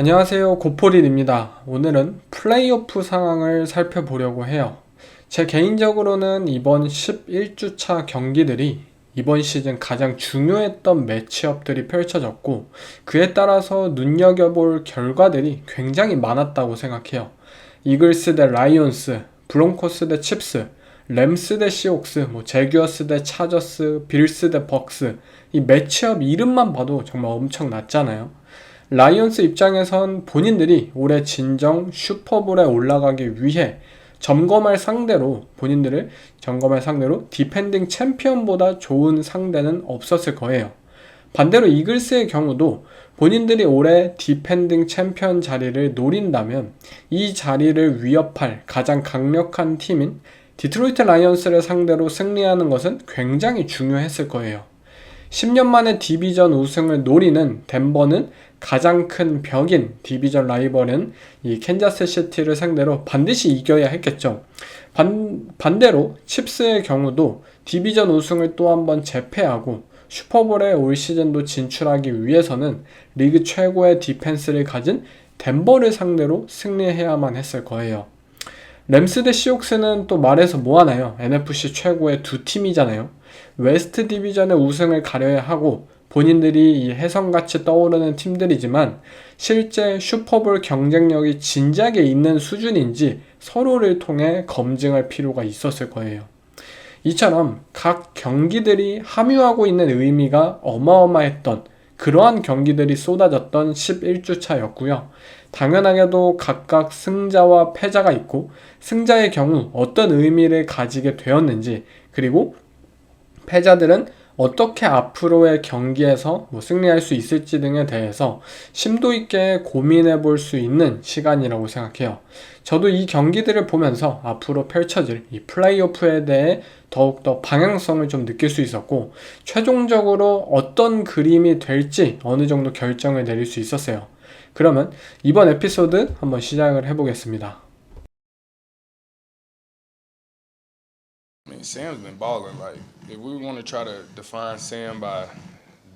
안녕하세요, 고포린입니다. 오늘은 플레이오프 상황을 살펴보려고 해요. 제 개인적으로는 이번 11주차 경기들이 이번 시즌 가장 중요했던 매치업들이 펼쳐졌고, 그에 따라서 눈여겨볼 결과들이 굉장히 많았다고 생각해요. 이글스 대 라이온스, 브론코스 대 칩스, 램스 대 시옥스, 제규어스 대 차저스, 빌스 대 벅스, 이 매치업 이름만 봐도 정말 엄청났잖아요. 라이온스 입장에선 본인들이 올해 진정 슈퍼볼에 올라가기 위해 본인들을 점검할 상대로 디펜딩 챔피언보다 좋은 상대는 없었을 거예요. 반대로 이글스의 경우도 본인들이 올해 디펜딩 챔피언 자리를 노린다면 이 자리를 위협할 가장 강력한 팀인 디트로이트 라이온스를 상대로 승리하는 것은 굉장히 중요했을 거예요. 10년 만에 디비전 우승을 노리는 덴버는 가장 큰 벽인 디비전 라이벌은 이 캔자스 시티를 상대로 반드시 이겨야 했겠죠. 반대로 칩스의 경우도 디비전 우승을 또 한 번 재패하고 슈퍼볼에 올 시즌도 진출하기 위해서는 리그 최고의 디펜스를 가진 덴버를 상대로 승리해야만 했을 거예요. 램스 대 시옥스는 또 말해서 뭐하나요? NFC 최고의 두 팀이잖아요. 웨스트 디비전의 우승을 가려야 하고 본인들이 이 혜성같이 떠오르는 팀들이지만 실제 슈퍼볼 경쟁력이 진작에 있는 수준인지 서로를 통해 검증할 필요가 있었을 거예요. 이처럼 각 경기들이 함유하고 있는 의미가 어마어마했던 그러한 경기들이 쏟아졌던 11주차였고요. 당연하게도 각각 승자와 패자가 있고 승자의 경우 어떤 의미를 가지게 되었는지, 그리고 패자들은 어떻게 앞으로의 경기에서 승리할 수 있을지 등에 대해서 심도 있게 고민해 볼 수 있는 시간이라고 생각해요. 저도 이 경기들을 보면서 앞으로 펼쳐질 이 플레이오프에 대해 더욱더 방향성을 좀 느낄 수 있었고, 최종적으로 어떤 그림이 될지 어느 정도 결정을 내릴 수 있었어요. 그러면 이번 에피소드 한번 시작을 해보겠습니다. I mean, Sam's been balling. Like, if we want to try to define Sam by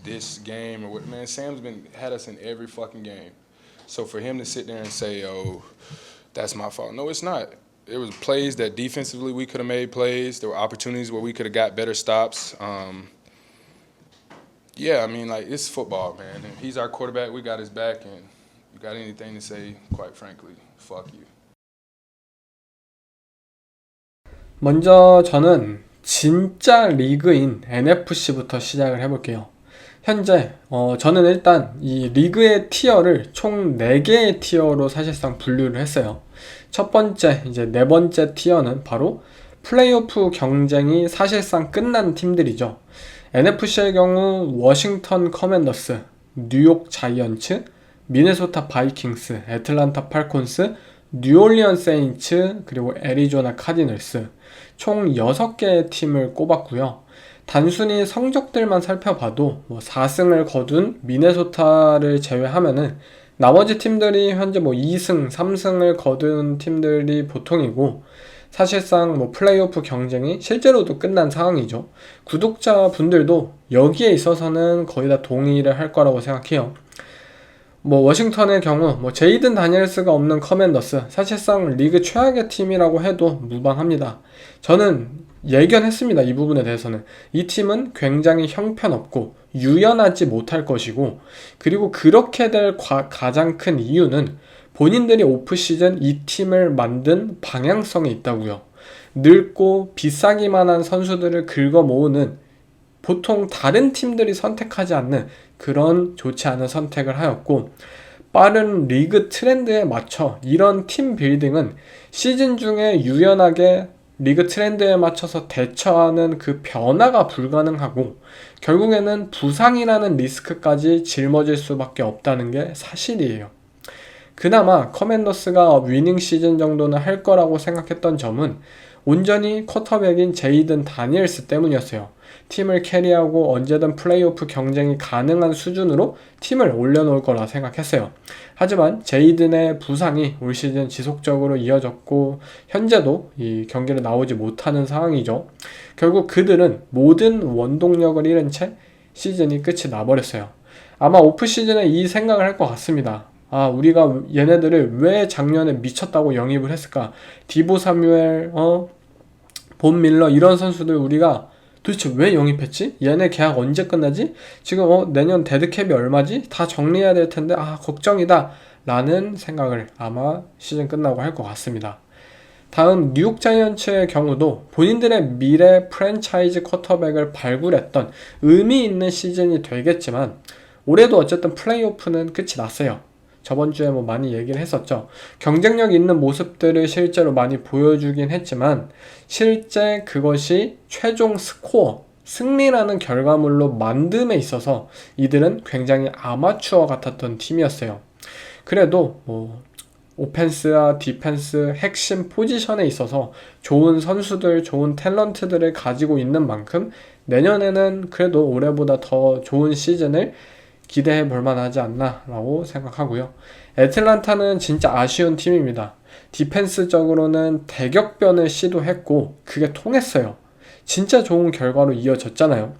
this game or what, man, Sam's been had us in every fucking game. So for him to sit there and say, "Oh, that's my fault," no, it's not. There was plays that defensively we could have made plays. There were opportunities where we could have got better stops. Yeah, I mean, like, it's football, man. If he's our quarterback, we got his back, and you got anything to say, quite frankly, fuck you. 먼저 저는 진짜 리그인 NFC부터 시작을 해볼게요. 현재 저는 일단 이 리그의 티어를 총 4개의 티어로 사실상 분류를 했어요. 첫 번째, 이제 네 번째 티어는 바로 플레이오프 경쟁이 사실상 끝난 팀들이죠. NFC의 경우 워싱턴 커맨더스, 뉴욕 자이언츠, 미네소타 바이킹스, 애틀란타 팔콘스, 뉴올리언 세인츠, 그리고 애리조나 카디널스, 총 6개의 팀을 꼽았고요. 단순히 성적들만 살펴봐도 4승을 거둔 미네소타를 제외하면은 나머지 팀들이 현재 2승, 3승을 거둔 팀들이 보통이고, 사실상 플레이오프 경쟁이 실제로도 끝난 상황이죠. 구독자분들도 여기에 있어서는 거의 다 동의를 할 거라고 생각해요. 워싱턴의 경우 제이든 다니엘스가 없는 커맨더스, 사실상 리그 최악의 팀이라고 해도 무방합니다. 저는 예견했습니다. 이 부분에 대해서는 이 팀은 굉장히 형편없고 유연하지 못할 것이고, 그리고 그렇게 될 가장 큰 이유는 본인들이 오프시즌 이 팀을 만든 방향성이 있다고요. 늙고 비싸기만 한 선수들을 긁어 모으는, 보통 다른 팀들이 선택하지 않는 그런 좋지 않은 선택을 하였고, 빠른 리그 트렌드에 맞춰 이런 팀 빌딩은 시즌 중에 유연하게 리그 트렌드에 맞춰서 대처하는 그 변화가 불가능하고, 결국에는 부상이라는 리스크까지 짊어질 수밖에 없다는 게 사실이에요. 그나마 커맨더스가 위닝 시즌 정도는 할 거라고 생각했던 점은 온전히 쿼터백인 제이든 다니엘스 때문이었어요. 팀을 캐리하고 언제든 플레이오프 경쟁이 가능한 수준으로 팀을 올려놓을 거라 생각했어요. 하지만 제이든의 부상이 올 시즌 지속적으로 이어졌고 현재도 이 경기를 나오지 못하는 상황이죠. 결국 그들은 모든 원동력을 잃은 채 시즌이 끝이 나버렸어요. 아마 오프시즌에 이 생각을 할 것 같습니다. 아, 우리가 얘네들을 왜 작년에 미쳤다고 영입을 했을까? 디보 사뮤엘, 본 밀러 이런 선수들 우리가 도대체 왜 영입했지? 얘네 계약 언제 끝나지? 지금 내년 데드캡이 얼마지? 다 정리해야 될 텐데 아, 걱정이다 라는 생각을 아마 시즌 끝나고 할 것 같습니다. 다음 뉴욕 자이언츠의 경우도 본인들의 미래 프랜차이즈 쿼터백을 발굴했던 의미 있는 시즌이 되겠지만 올해도 어쨌든 플레이오프는 끝이 났어요. 저번 주에 뭐 많이 얘기를 했었죠. 경쟁력 있는 모습들을 실제로 많이 보여주긴 했지만 실제 그것이 최종 스코어, 승리라는 결과물로 만듦에 있어서 이들은 굉장히 아마추어 같았던 팀이었어요. 그래도 뭐 오펜스와 디펜스 핵심 포지션에 있어서 좋은 선수들, 좋은 탤런트들을 가지고 있는 만큼 내년에는 그래도 올해보다 더 좋은 시즌을 기대해 볼 만하지 않나 라고 생각하고요. 애틀란타는 진짜 아쉬운 팀입니다. 디펜스적으로는 대격변을 시도했고 그게 통했어요. 진짜 좋은 결과로 이어졌잖아요.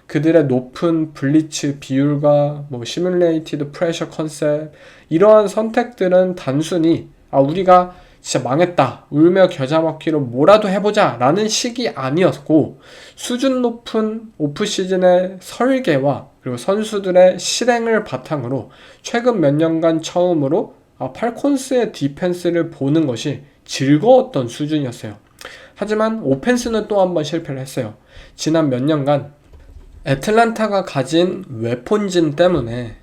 그들의 높은 블리츠 비율과 뭐 시뮬레이티드 프레셔 컨셉 이러한 선택들은 단순히 우리가 진짜 망했다 울며 겨자 먹기로 뭐라도 해보자 라는 식이 아니었고 수준 높은 오프시즌의 설계와 그리고 선수들의 실행을 바탕으로 최근 몇 년간 처음으로 팔콘스의 디펜스를 보는 것이 즐거웠던 수준이었어요. 하지만 오펜스는 또 한 번 실패를 했어요. 지난 몇 년간 애틀란타가 가진 웨폰진 때문에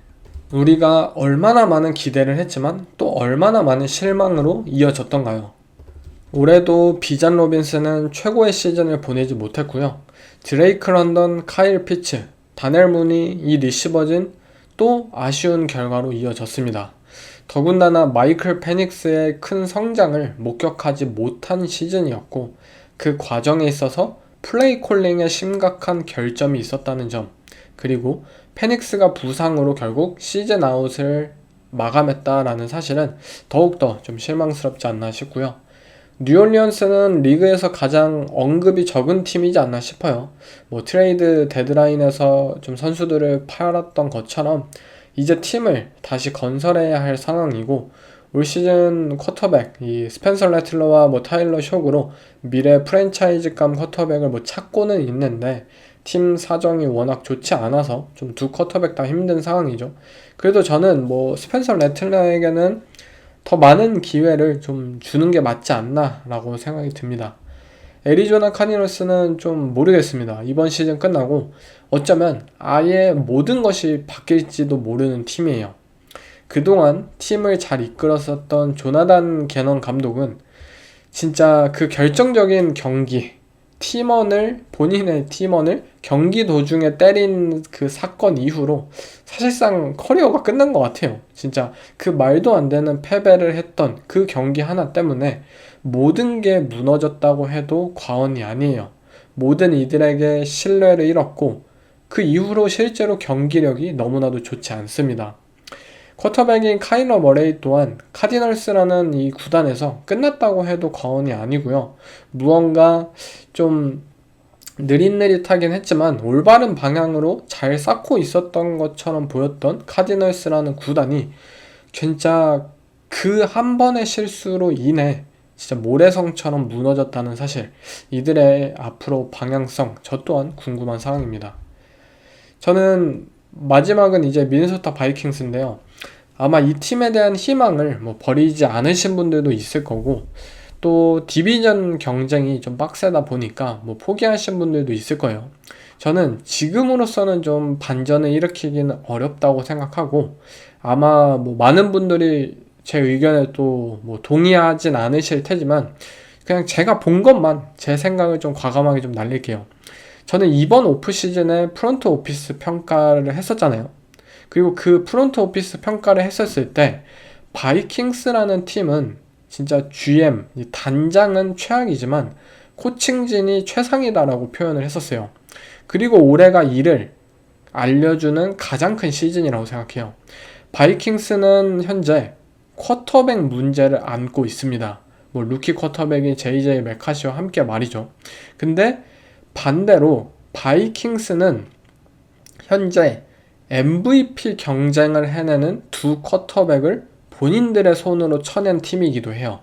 우리가 얼마나 많은 기대를 했지만 또 얼마나 많은 실망으로 이어졌던가요. 올해도 비잔 로빈스는 최고의 시즌을 보내지 못했고요. 드레이크 런던, 카일 피츠, 다넬 무니 이 리시버진 또 아쉬운 결과로 이어졌습니다. 더군다나 마이클 페닉스의 큰 성장을 목격하지 못한 시즌이었고 그 과정에 있어서 플레이 콜링에 심각한 결점이 있었다는 점, 그리고 페닉스가 부상으로 결국 시즌 아웃을 마감했다라는 사실은 더욱더 좀 실망스럽지 않나 싶고요. 뉴올리언스는 리그에서 가장 언급이 적은 팀이지 않나 싶어요. 뭐 트레이드 데드라인에서 좀 선수들을 팔았던 것처럼 이제 팀을 다시 건설해야 할 상황이고 올 시즌 쿼터백 이 스펜서 레틀러와 뭐 타일러 숍으로 미래 프랜차이즈감 쿼터백을 뭐 찾고는 있는데 팀 사정이 워낙 좋지 않아서 좀 두 쿼터백 다 힘든 상황이죠. 그래도 저는 뭐 스펜서 레틀러에게는 더 많은 기회를 좀 주는 게 맞지 않나 라고 생각이 듭니다. 애리조나 카디널스는 좀 모르겠습니다. 이번 시즌 끝나고 어쩌면 아예 모든 것이 바뀔지도 모르는 팀이에요. 그동안 팀을 잘 이끌었었던 조나단 게넌 감독은 진짜 그 결정적인 경기, 본인의 팀원을 경기 도중에 때린 그 사건 이후로 사실상 커리어가 끝난 것 같아요. 진짜 그 말도 안 되는 패배를 했던 그 경기 하나 때문에 모든 게 무너졌다고 해도 과언이 아니에요. 모든 이들에게 신뢰를 잃었고 그 이후로 실제로 경기력이 너무나도 좋지 않습니다. 쿼터백인 카일러 머레이 또한 카디널스라는 이 구단에서 끝났다고 해도 과언이 아니고요. 무언가 좀 느릿느릿하긴 했지만 올바른 방향으로 잘 쌓고 있었던 것처럼 보였던 카디널스라는 구단이 진짜 그 한 번의 실수로 인해 진짜 모래성처럼 무너졌다는 사실, 이들의 앞으로 방향성 저 또한 궁금한 상황입니다. 저는 마지막은 이제 미네소타 바이킹스인데요. 아마 이 팀에 대한 희망을 뭐 버리지 않으신 분들도 있을 거고 또 디비전 경쟁이 좀 빡세다 보니까 뭐 포기하신 분들도 있을 거예요. 저는 지금으로서는 좀 반전을 일으키기는 어렵다고 생각하고 아마 뭐 많은 분들이 제 의견에 또 뭐 동의하진 않으실 테지만 그냥 제가 본 것만 제 생각을 좀 과감하게 좀 날릴게요. 저는 이번 오프 시즌에 프론트 오피스 평가를 했었잖아요. 그리고 그 프론트 오피스 평가를 했었을 때 바이킹스라는 팀은 진짜 GM, 단장은 최악이지만 코칭진이 최상이다라고 표현을 했었어요. 그리고 올해가 이를 알려주는 가장 큰 시즌이라고 생각해요. 바이킹스는 현재 쿼터백 문제를 안고 있습니다. 뭐 루키 쿼터백이 JJ 맥카시와 함께 말이죠. 근데 반대로 바이킹스는 현재 MVP 경쟁을 해내는 두 쿼터백을 본인들의 손으로 쳐낸 팀이기도 해요.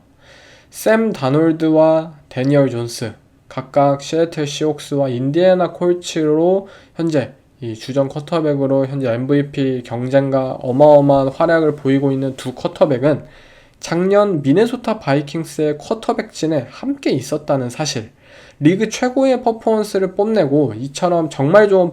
샘 다놀드와 데니얼 존스, 각각 시애틀 시옥스와 인디애나 콜츠로 현재 이 주전 쿼터백으로 현재 MVP 경쟁과 어마어마한 활약을 보이고 있는 두 쿼터백은 작년 미네소타 바이킹스의 쿼터백진에 함께 있었다는 사실, 리그 최고의 퍼포먼스를 뽐내고 이처럼 정말 좋은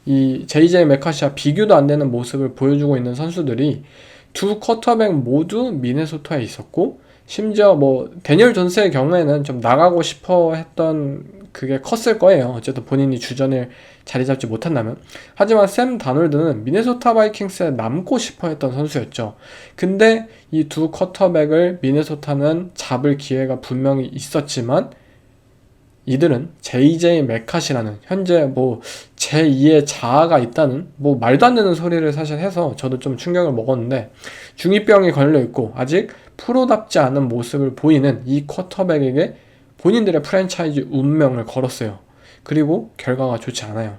이 JJ 맥카시와 비교도 안 되는 모습을 보여주고 있는 선수들이 두 쿼터백 모두 미네소타에 있었고, 심지어 뭐 데니얼 존스의 경우에는 좀 나가고 싶어 했던 그게 컸을 거예요. 어쨌든 본인이 주전을 자리 잡지 못한다면. 하지만 샘 다놀드는 미네소타 바이킹스에 남고 싶어 했던 선수였죠. 근데 이 두 쿼터백을 미네소타는 잡을 기회가 분명히 있었지만 이들은 JJ 맥카시라는 현재 뭐 제2의 자아가 있다는 뭐 말도 안 되는 소리를 사실 해서 저도 좀 충격을 먹었는데, 중2병이 걸려있고 아직 프로답지 않은 모습을 보이는 이 쿼터백에게 본인들의 프랜차이즈 운명을 걸었어요. 그리고 결과가 좋지 않아요.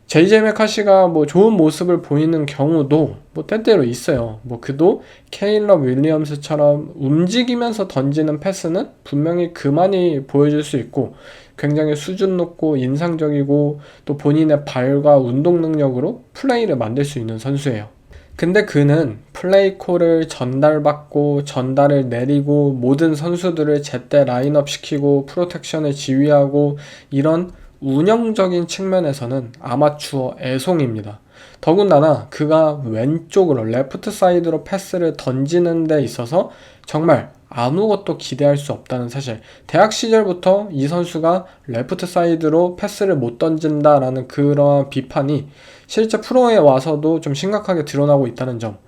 JJ 맥카시가 뭐 좋은 모습을 보이는 경우도 뭐 때때로 있어요. 뭐 그도 케일럽 윌리엄스처럼 움직이면서 던지는 패스는 분명히 그만이 보여줄 수 있고 굉장히 수준 높고 인상적이고 또 본인의 발과 운동 능력으로 플레이를 만들 수 있는 선수예요. 근데 그는 플레이콜을 전달받고 전달을 내리고 모든 선수들을 제때 라인업 시키고 프로텍션을 지휘하고 이런 운영적인 측면에서는 아마추어 애송입니다. 더군다나 그가 왼쪽으로 레프트 사이드로 패스를 던지는 데 있어서 정말 아무것도 기대할 수 없다는 사실, 대학 시절부터 이 선수가 레프트 사이드로 패스를 못 던진다라는 그러한 비판이 실제 프로에 와서도 좀 심각하게 드러나고 있다는 점,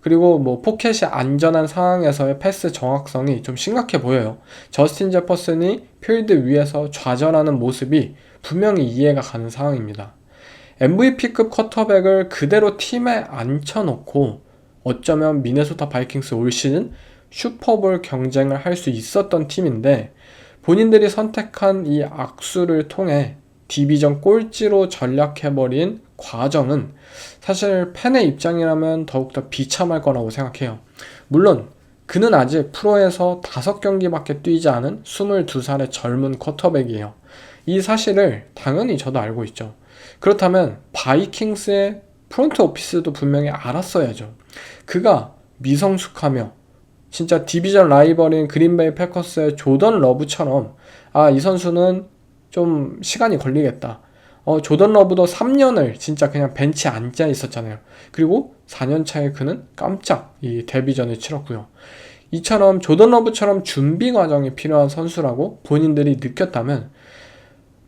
그리고 뭐 포켓이 안전한 상황에서의 패스 정확성이 좀 심각해 보여요. 저스틴 제퍼슨이 필드 위에서 좌절하는 모습이 분명히 이해가 가는 상황입니다. MVP급 쿼터백을 그대로 팀에 앉혀놓고 어쩌면 미네소타 바이킹스 올 시즌 슈퍼볼 경쟁을 할 수 있었던 팀인데, 본인들이 선택한 이 악수를 통해 디비전 꼴찌로 전락해버린 과정은 사실 팬의 입장이라면 더욱더 비참할 거라고 생각해요. 물론 그는 아직 프로에서 5경기밖에 뛰지 않은 22살의 젊은 쿼터백이에요. 이 사실을 당연히 저도 알고 있죠. 그렇다면 바이킹스의 프론트 오피스도 분명히 알았어야죠. 그가 미성숙하며 진짜 디비전 라이벌인 그린베이 패커스의 조던 러브처럼 이 선수는 좀 시간이 걸리겠다. 조던 러브도 3년을 진짜 그냥 벤치에 앉아 있었잖아요. 그리고 4년 차에 그는 깜짝 이 데뷔전을 치렀고요. 이처럼 조던 러브처럼 준비 과정이 필요한 선수라고 본인들이 느꼈다면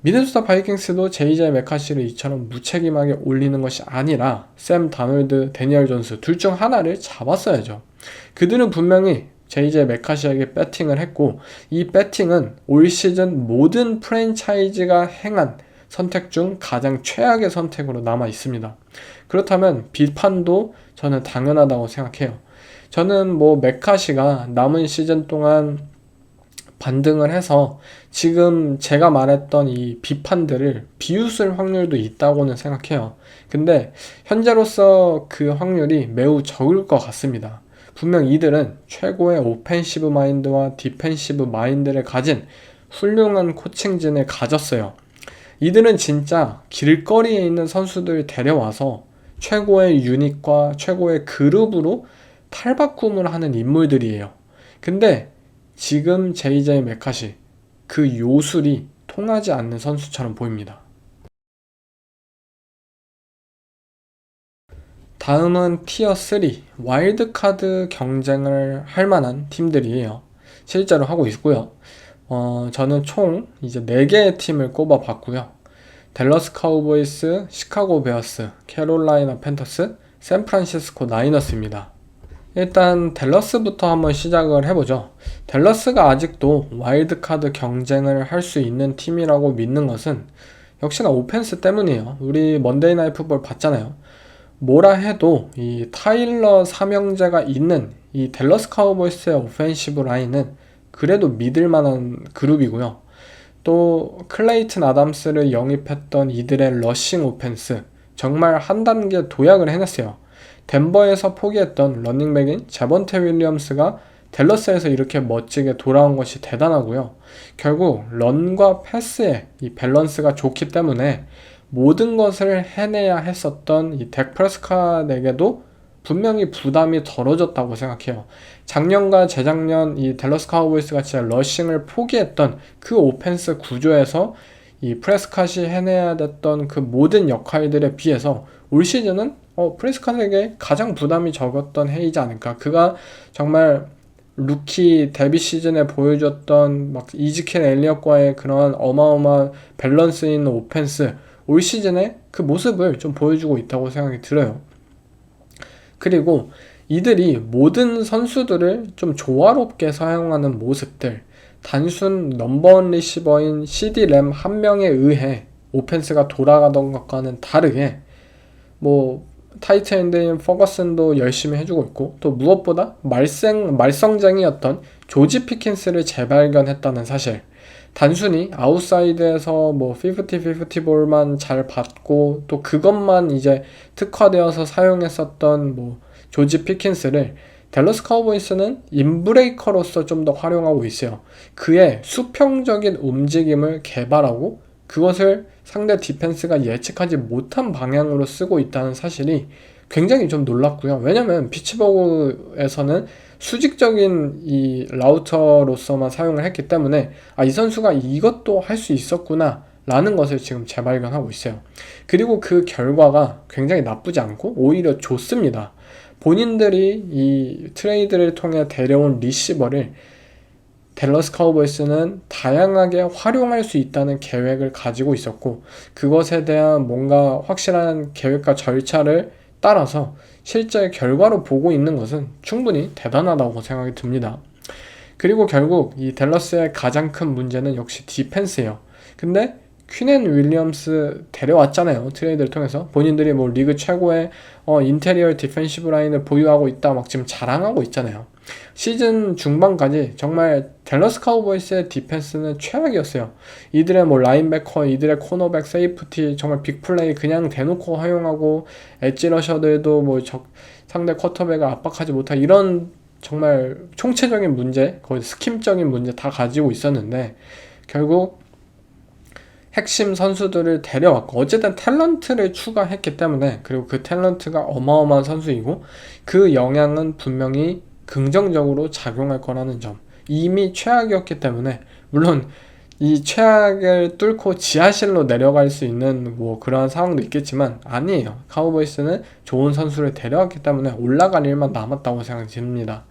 미네소타 바이킹스도 JJ 맥카시를 이처럼 무책임하게 올리는 것이 아니라 샘 다놀드, 데니얼 존스 둘 중 하나를 잡았어야죠. 그들은 분명히 JJ 맥카시에게 배팅을 했고 이 배팅은 올 시즌 모든 프랜차이즈가 행한 선택 중 가장 최악의 선택으로 남아 있습니다. 그렇다면 비판도 저는 당연하다고 생각해요. 저는 뭐 맥카시가 남은 시즌 동안 반등을 해서 지금 제가 말했던 이 비판들을 비웃을 확률도 있다고는 생각해요. 근데 현재로서 그 확률이 매우 적을 것 같습니다. 분명 이들은 최고의 오펜시브 마인드와 디펜시브 마인드를 가진 훌륭한 코칭진을 가졌어요. 이들은 진짜 길거리에 있는 선수들 데려와서 최고의 유닛과 최고의 그룹으로 탈바꿈을 하는 인물들이에요. 근데 지금 JJ 맥카시, 그 요술이 통하지 않는 선수처럼 보입니다. 다음은 티어 3, 와일드카드 경쟁을 할 만한 팀들이에요. 실제로 하고 있고요. 저는 총 이제 4개의 팀을 꼽아봤고요. 댈러스 카우보이스, 시카고 베어스, 캐롤라이나 팬터스, 샌프란시스코 나이너스입니다. 일단 댈러스부터 한번 시작을 해보죠. 댈러스가 아직도 와일드카드 경쟁을 할 수 있는 팀이라고 믿는 것은 역시나 오펜스 때문이에요. 우리 먼데이 나잇 풋볼 봤잖아요. 뭐라 해도 이 타일러 삼형제가 있는 이 댈러스 카우보이스의 오펜시브 라인은 그래도 믿을 만한 그룹이고요. 또 클레이튼 아담스를 영입했던 이들의 러싱 오펜스, 정말 한 단계 도약을 해냈어요. 덴버에서 포기했던 러닝백인 제번테 윌리엄스가 댈러스에서 이렇게 멋지게 돌아온 것이 대단하고요. 결국 런과 패스의 이 밸런스가 좋기 때문에 모든 것을 해내야 했었던 이 덱 프레스캇에게도 분명히 부담이 덜어졌다고 생각해요. 작년과 재작년 이 댈러스 카우보이스가 진짜 러싱을 포기했던 그 오펜스 구조에서 이 프레스캇이 해내야 됐던 그 모든 역할들에 비해서 올 시즌은 프레스캇에게 가장 부담이 적었던 해이지 않을까. 그가 정말 루키 데뷔 시즌에 보여줬던 막 이즈킬 엘리엇과의 그런 어마어마한 밸런스 있는 오펜스, 올 시즌에 그 모습을 좀 보여주고 있다고 생각이 들어요. 그리고 이들이 모든 선수들을 좀 조화롭게 사용하는 모습들, 단순 넘버원 리시버인 CD 램 한 명에 의해 오펜스가 돌아가던 것과는 다르게 타이트엔드인 퍼거슨도 열심히 해주고 있고, 또 무엇보다 말썽쟁이였던 조지 피킨스를 재발견했다는 사실, 단순히 아웃사이드에서 50-50 볼만 잘 받고 또 그것만 이제 특화되어서 사용했었던 조지 피킨스를 댈러스 카우보이스는 인브레이커로서 좀 더 활용하고 있어요. 그의 수평적인 움직임을 개발하고 그것을 상대 디펜스가 예측하지 못한 방향으로 쓰고 있다는 사실이 굉장히 좀 놀랍고요. 왜냐면 피츠버그에서는 수직적인 이 라우터로서만 사용을 했기 때문에 이 선수가 이것도 할 수 있었구나 라는 것을 지금 재발견하고 있어요. 그리고 그 결과가 굉장히 나쁘지 않고 오히려 좋습니다. 본인들이 이 트레이드를 통해 데려온 리시버를 댈러스 카우보이스는 다양하게 활용할 수 있다는 계획을 가지고 있었고, 그것에 대한 뭔가 확실한 계획과 절차를 따라서 실제 결과로 보고 있는 것은 충분히 대단하다고 생각이 듭니다. 그리고 결국 이 댈러스의 가장 큰 문제는 역시 디펜스예요. 근데 퀸앤 윌리엄스 데려왔잖아요. 트레이드를 통해서 본인들이 리그 최고의 인테리어 디펜시브 라인을 보유하고 있다 막 지금 자랑하고 있잖아요. 시즌 중반까지 정말 댈러스 카우보이스의 디펜스는 최악이었어요. 이들의 라인베커, 이들의 코너백, 세이프티, 정말 빅플레이 그냥 대놓고 허용하고 엣지 러셔들도 상대 쿼터백을 압박하지 못한 이런 정말 총체적인 문제, 거의 스킴적인 문제 다 가지고 있었는데, 결국 핵심 선수들을 데려왔고 어쨌든 탤런트를 추가했기 때문에, 그리고 그 탤런트가 어마어마한 선수이고 그 영향은 분명히 긍정적으로 작용할 거라는 점, 이미 최악이었기 때문에 물론 이 최악을 뚫고 지하실로 내려갈 수 있는 그러한 상황도 있겠지만 아니에요. 카우보이스는 좋은 선수를 데려왔기 때문에 올라갈 일만 남았다고 생각이 듭니다.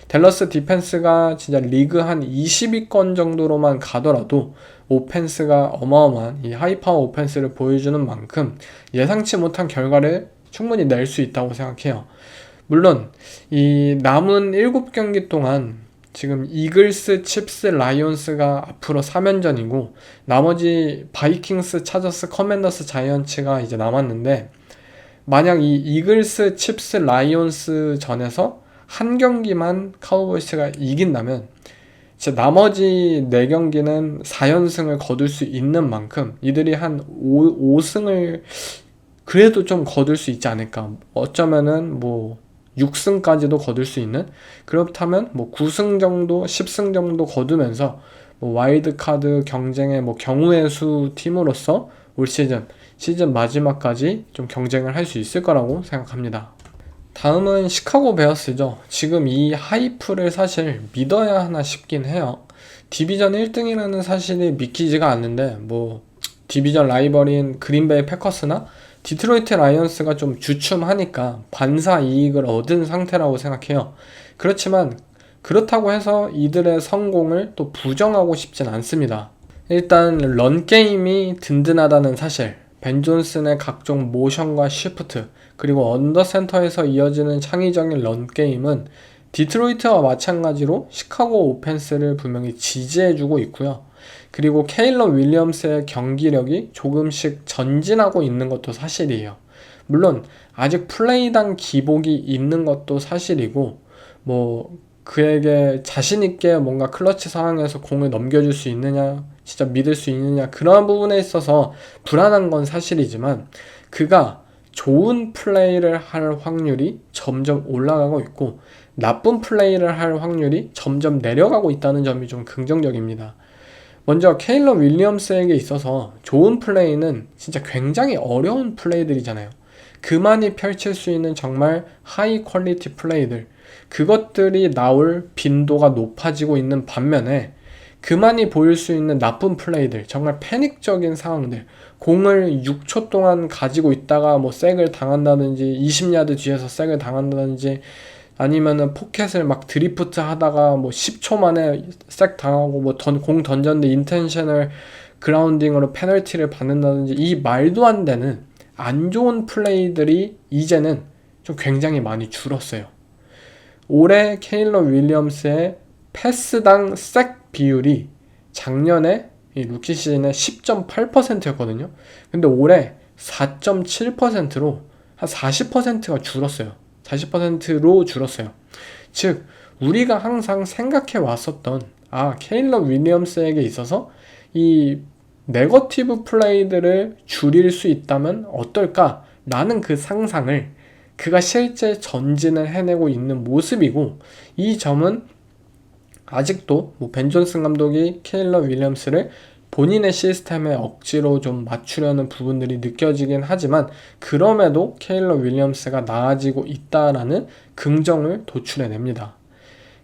댈러스 디펜스가 진짜 리그 한 20위권 정도로만 가더라도 오펜스가 어마어마한 이 하이파워 오펜스를 보여주는 만큼 예상치 못한 결과를 충분히 낼 수 있다고 생각해요. 물론 이 남은 7경기 동안 지금 이글스, 칩스, 라이온스가 앞으로 3연전이고 나머지 바이킹스, 차저스, 커맨더스, 자이언츠가 이제 남았는데, 만약 이 이글스, 칩스, 라이온스 전에서 한 경기만 카우보이스가 이긴다면 진짜 나머지 4경기는 4연승을 거둘 수 있는 만큼 이들이 한 5승을 그래도 좀 거둘 수 있지 않을까. 어쩌면은 6승까지도 거둘 수 있는, 그렇다면 9승 정도, 10승 정도 거두면서 와일드카드 경쟁의 경우의 수 팀으로서 올 시즌 마지막까지 좀 경쟁을 할 수 있을 거라고 생각합니다. 다음은 시카고 베어스죠. 지금 이 하이프를 사실 믿어야 하나 싶긴 해요. 디비전 1등이라는 사실이 믿기지가 않는데 디비전 라이벌인 그린베이 패커스나 디트로이트 라이언스가 좀 주춤하니까 반사 이익을 얻은 상태라고 생각해요. 그렇지만 그렇다고 해서 이들의 성공을 또 부정하고 싶진 않습니다. 일단 런게임이 든든하다는 사실, 벤 존슨의 각종 모션과 시프트, 그리고 언더센터에서 이어지는 창의적인 런게임은 디트로이트와 마찬가지로 시카고 오펜스를 분명히 지지해주고 있고요. 그리고 케일러 윌리엄스의 경기력이 조금씩 전진하고 있는 것도 사실이에요. 물론 아직 플레이당 기복이 있는 것도 사실이고 그에게 자신있게 뭔가 클러치 상황에서 공을 넘겨줄 수 있느냐, 진짜 믿을 수 있느냐, 그러한 부분에 있어서 불안한 건 사실이지만 그가 좋은 플레이를 할 확률이 점점 올라가고 있고 나쁜 플레이를 할 확률이 점점 내려가고 있다는 점이 좀 긍정적입니다. 먼저 케일러 윌리엄스에게 있어서 좋은 플레이는 진짜 굉장히 어려운 플레이들이잖아요. 그만이 펼칠 수 있는 정말 하이 퀄리티 플레이들, 그것들이 나올 빈도가 높아지고 있는 반면에 그만이 보일 수 있는 나쁜 플레이들, 정말 패닉적인 상황들, 공을 6초 동안 가지고 있다가 뭐 색을 당한다든지 20야드 뒤에서 색을 당한다든지 아니면은 포켓을 막 드리프트 하다가 뭐 10초 만에 색 당하고 뭐 공 던졌는데 인텐셔널 그라운딩으로 페널티를 받는다든지 이 말도 안 되는 안 좋은 플레이들이 이제는 좀 굉장히 많이 줄었어요. 올해 케일러 윌리엄스의 패스당 색 비율이 작년에 이 루키 시즌에 10.8%였거든요. 근데 올해 4.7%로 한 40%가 줄었어요. 40%로 줄었어요. 즉 우리가 항상 생각해 왔었던 케일러 윌리엄스에게 있어서 이 네거티브 플레이들을 줄일 수 있다면 어떨까라는 그 상상을 그가 실제 전진을 해내고 있는 모습이고, 이 점은 아직도 벤 존슨 감독이 케일러 윌리엄스를 본인의 시스템에 억지로 좀 맞추려는 부분들이 느껴지긴 하지만 그럼에도 케일러 윌리엄스가 나아지고 있다라는 긍정을 도출해냅니다.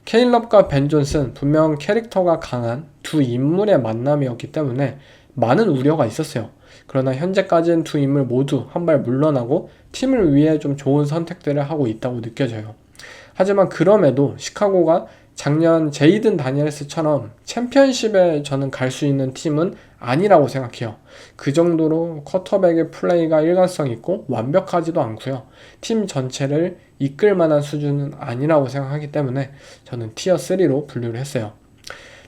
케일럽과 벤 존슨 분명 캐릭터가 강한 두 인물의 만남이었기 때문에 많은 우려가 있었어요. 그러나 현재까지는 두 인물 모두 한 발 물러나고 팀을 위해 좀 좋은 선택들을 하고 있다고 느껴져요. 하지만 그럼에도 시카고가 작년 제이든 다니엘스처럼 챔피언십에 저는 갈 수 있는 팀은 아니라고 생각해요. 그 정도로 쿼터백의 플레이가 일관성 있고 완벽하지도 않고요. 팀 전체를 이끌 만한 수준은 아니라고 생각하기 때문에 저는 티어 3로 분류를 했어요.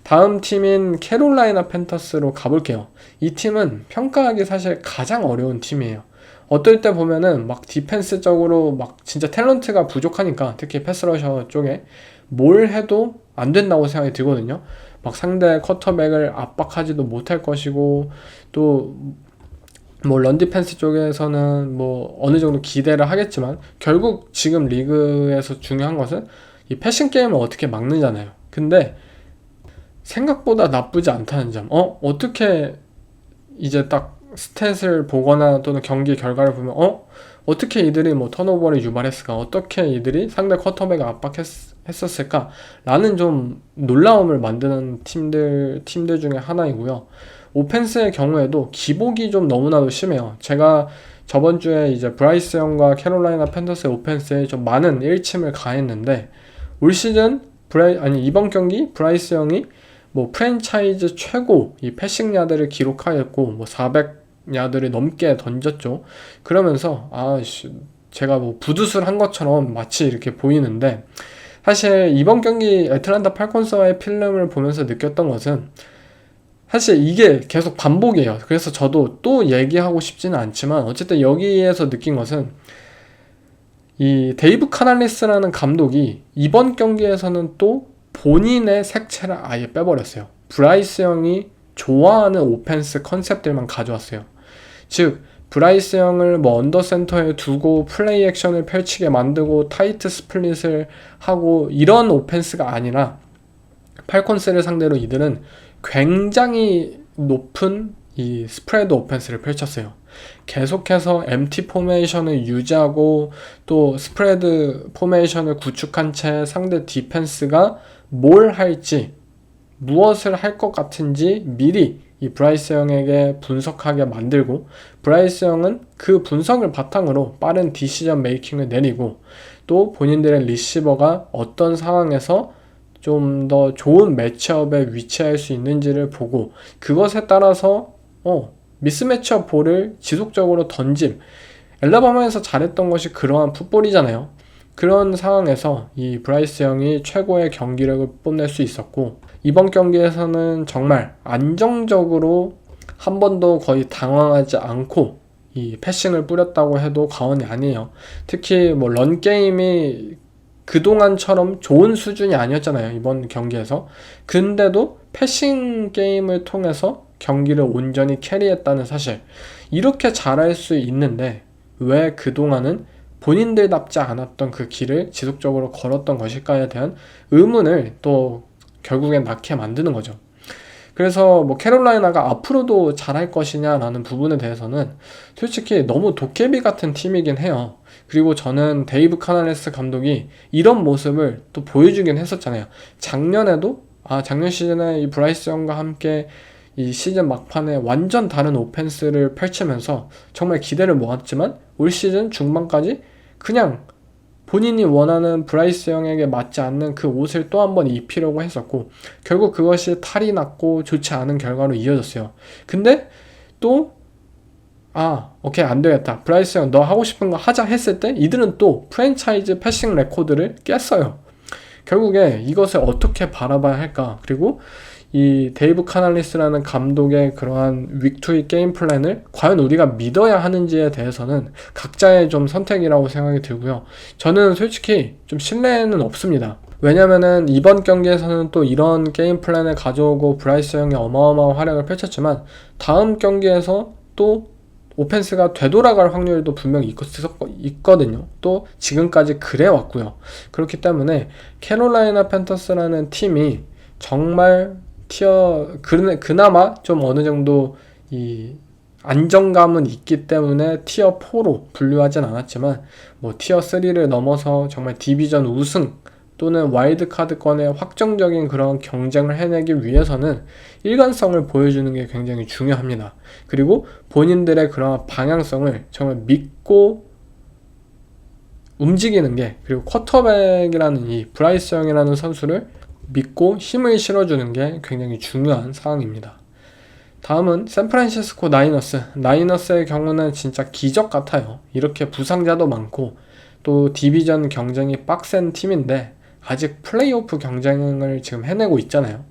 다음 팀인 캐롤라이나 팬터스로 가볼게요. 이 팀은 평가하기 사실 가장 어려운 팀이에요. 어떨 때 보면은 막 디펜스적으로 막 진짜 탤런트가 부족하니까 특히 패스러셔 쪽에 뭘 해도 안 된다고 생각이 들거든요. 막 상대 쿼터백을 압박하지도 못할 것이고 또 뭐 런디펜스 쪽에서는 뭐 어느 정도 기대를 하겠지만 결국 지금 리그에서 중요한 것은 이 패싱 게임을 어떻게 막느냐잖아요. 근데 생각보다 나쁘지 않다는 점. 어떻게 이제 딱 스탯을 보거나 또는 경기 결과를 보면 어떻게 이들이 뭐 턴오버를 유발했을까? 어떻게 이들이 상대 쿼터백을 압박했었을까? 라는 좀 놀라움을 만드는 팀들 중에 하나이고요. 오펜스의 경우에도 기복이 좀 너무나도 심해요. 제가 저번 주에 이제 브라이스 형과 캐롤라이나 팬더스의 오펜스에 좀 많은 일침을 가했는데 올 시즌 이번 경기 브라이스 형이 뭐 프랜차이즈 최고 이 패싱 야드를 기록하였고 뭐 400야드를 넘게 던졌죠. 그러면서 제가 뭐 부두술 한 것처럼 마치 이렇게 보이는데, 사실 이번 경기 애틀란타 팔콘스와의 필름을 보면서 느꼈던 것은 사실 이게 계속 반복이에요. 그래서 저도 또 얘기하고 싶지는 않지만 어쨌든 여기에서 느낀 것은 이 데이브 카날리스라는 감독이 이번 경기에서는 또 본인의 색채를 아예 빼버렸어요. 브라이스 형이 좋아하는 오펜스 컨셉들만 가져왔어요. 즉 브라이스 형을 뭐 언더센터에 두고 플레이 액션을 펼치게 만들고 타이트 스플릿을 하고 이런 오펜스가 아니라 팔콘스를 상대로 이들은 굉장히 높은 이 스프레드 오펜스를 펼쳤어요. 계속해서 MT 포메이션을 유지하고 또 스프레드 포메이션을 구축한 채 상대 디펜스가 뭘 할지, 무엇을 할 것 같은지 미리 이 브라이스 형에게 분석하게 만들고, 브라이스 형은 그 분석을 바탕으로 빠른 디시전 메이킹을 내리고 또 본인들의 리시버가 어떤 상황에서 좀 더 좋은 매치업에 위치할 수 있는지를 보고 그것에 따라서 미스매치업 볼을 지속적으로 던짐. 엘라바마에서 잘했던 것이 그러한 풋볼이잖아요. 그런 상황에서 이 브라이스 형이 최고의 경기력을 뽐낼 수 있었고, 이번 경기에서는 정말 안정적으로 한 번도 거의 당황하지 않고 이 패싱을 뿌렸다고 해도 과언이 아니에요. 특히 뭐 런게임이 그동안처럼 좋은 수준이 아니었잖아요, 이번 경기에서. 근데도 패싱 게임을 통해서 경기를 온전히 캐리했다는 사실. 이렇게 잘할 수 있는데 왜 그동안은 본인들답지 않았던 그 길을 지속적으로 걸었던 것일까에 대한 의문을 또 결국엔 낳게 만드는 거죠. 그래서 뭐 캐롤라이나가 앞으로도 잘할 것이냐라는 부분에 대해서는 솔직히 너무 도깨비 같은 팀이긴 해요. 그리고 저는 데이브 카날레스 감독이 이런 모습을 또 보여주긴 했었잖아요. 작년 시즌에 이 브라이스 영과 함께 이 시즌 막판에 완전 다른 오펜스를 펼치면서 정말 기대를 모았지만 올 시즌 중반까지 그냥 본인이 원하는 브라이스 영에게 맞지 않는 그 옷을 또 한 번 입히려고 했었고 결국 그것이 탈이 났고 좋지 않은 결과로 이어졌어요. 근데 또 오케이 안 되겠다. 브라이스 영 너 하고 싶은 거 하자 했을 때 이들은 또 프랜차이즈 패싱 레코드를 깼어요. 결국에 이것을 어떻게 바라봐야 할까? 그리고 이 데이브 카날리스라는 감독의 그러한 윅투이 게임 플랜을 과연 우리가 믿어야 하는지에 대해서는 각자의 좀 선택이라고 생각이 들고요. 저는 솔직히 좀 신뢰는 없습니다. 왜냐면은 이번 경기에서는 또 이런 게임 플랜을 가져오고 브라이스 형이 어마어마한 활약을 펼쳤지만 다음 경기에서 또 오펜스가 되돌아갈 확률도 분명히 있거든요. 또 지금까지 그래 왔고요. 그렇기 때문에 캐롤라이나 팬터스라는 팀이 정말 그나마 좀 어느 정도 이 안정감은 있기 때문에 티어 4로 분류하진 않았지만 뭐 티어 3를 넘어서 정말 디비전 우승 또는 와일드카드권의 확정적인 그런 경쟁을 해내기 위해서는 일관성을 보여주는 게 굉장히 중요합니다. 그리고 본인들의 그런 방향성을 정말 믿고 움직이는 게, 그리고 쿼터백이라는 이 브라이스 형이라는 선수를 믿고 힘을 실어주는 게 굉장히 중요한 상황입니다. 다음은 샌프란시스코 나이너스의 경우는 진짜 기적 같아요. 이렇게 부상자도 많고 또 디비전 경쟁이 빡센 팀인데 아직 플레이오프 경쟁을 지금 해내고 있잖아요.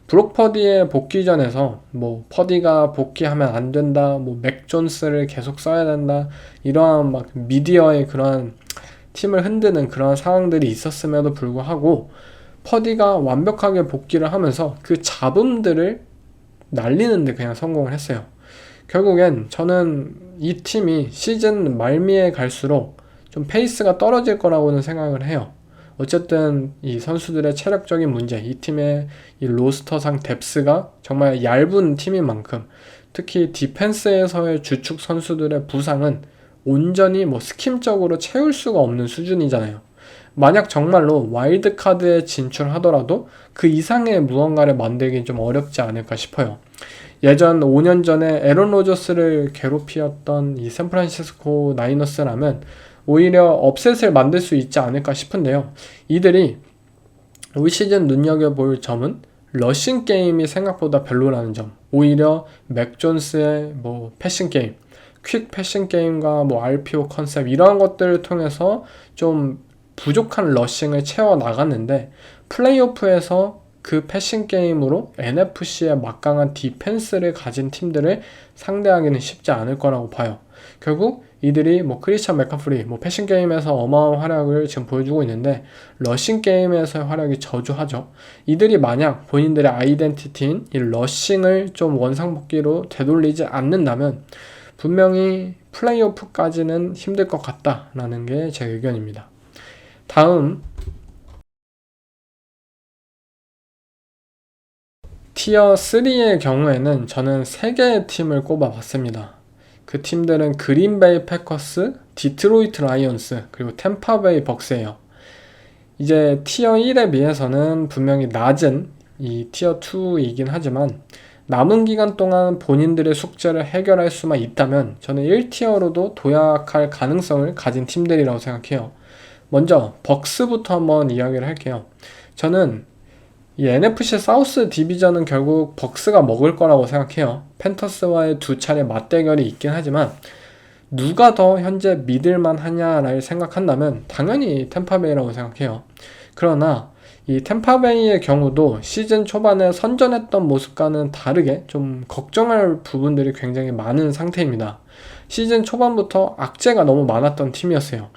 브록 퍼디의 복귀전에서 뭐 퍼디가 복귀하면 안 된다, 뭐 맥 존스를 계속 써야 된다, 이러한 막 미디어의 그런 팀을 흔드는 그런 상황들이 있었음에도 불구하고 퍼디가 완벽하게 복귀를 하면서 그 잡음들을 날리는데 그냥 성공을 했어요. 결국엔 저는 이 팀이 시즌 말미에 갈수록 좀 페이스가 떨어질 거라고는 생각을 해요. 어쨌든 이 선수들의 체력적인 문제, 이 팀의 이 로스터상 뎁스가 정말 얇은 팀인 만큼 특히 디펜스에서의 주축 선수들의 부상은 온전히 뭐 스킴적으로 채울 수가 없는 수준이잖아요. 만약 정말로 와일드카드에 진출하더라도 그 이상의 무언가를 만들기 좀 어렵지 않을까 싶어요. 예전 5년 전에 에런 로저스를 괴롭히었던 이 샌프란시스코 나이너스라면 오히려 업셋을 만들 수 있지 않을까 싶은데요. 이들이 올 시즌 눈여겨볼 점은 러싱 게임이 생각보다 별로라는 점, 오히려 맥 존스의 뭐 패싱 게임, 퀵 패싱 게임과 뭐 RPO 컨셉 이러한 것들을 통해서 좀 부족한 러싱을 채워 나갔는데 플레이오프에서 그 패싱 게임으로 NFC의 막강한 디펜스를 가진 팀들을 상대하기는 쉽지 않을 거라고 봐요. 결국 이들이 뭐 크리스찬 맥카프리 뭐 패싱 게임에서 어마어마한 활약을 지금 보여주고 있는데 러싱 게임에서의 활약이 저조하죠. 이들이 만약 본인들의 아이덴티티인 이 러싱을 좀 원상복귀로 되돌리지 않는다면 분명히 플레이오프까지는 힘들 것 같다라는 게 제 의견입니다. 다음 티어 3의 경우에는 저는 3개의 팀을 꼽아봤습니다. 그 팀들은 그린베이 패커스, 디트로이트 라이온스, 그리고 템파베이 벅스예요. 이제 티어 1에 비해서는 분명히 낮은 이 티어 2이긴 하지만 남은 기간 동안 본인들의 숙제를 해결할 수만 있다면 저는 1티어로도 도약할 가능성을 가진 팀들이라고 생각해요. 먼저 벅스부터 한번 이야기를 할게요. 저는 이 NFC 사우스 디비전은 결국 벅스가 먹을 거라고 생각해요. 팬터스와의 두 차례 맞대결이 있긴 하지만 누가 더 현재 믿을만 하냐를 생각한다면 당연히 템파베이라고 생각해요. 그러나 이 템파베이의 경우도 시즌 초반에 선전했던 모습과는 다르게 좀 걱정할 부분들이 굉장히 많은 상태입니다. 시즌 초반부터 악재가 너무 많았던 팀이었어요.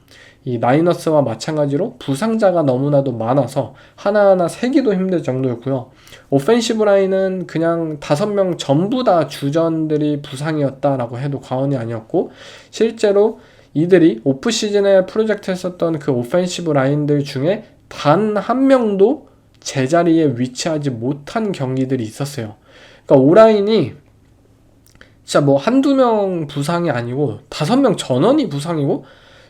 이 나이너스와 마찬가지로 부상자가 너무나도 많아서 하나하나 세기도 힘들 정도였고요. 오펜시브 라인은 그냥 5명 전부 다 주전들이 부상이었다라고 해도 과언이 아니었고 실제로 이들이 오프 시즌에 프로젝트했었던 그 오펜시브 라인들 중에 단 한 명도 제자리에 위치하지 못한 경기들이 있었어요. 그러니까 오라인이 진짜 뭐 한두 명 부상이 아니고 5명 전원이 부상이고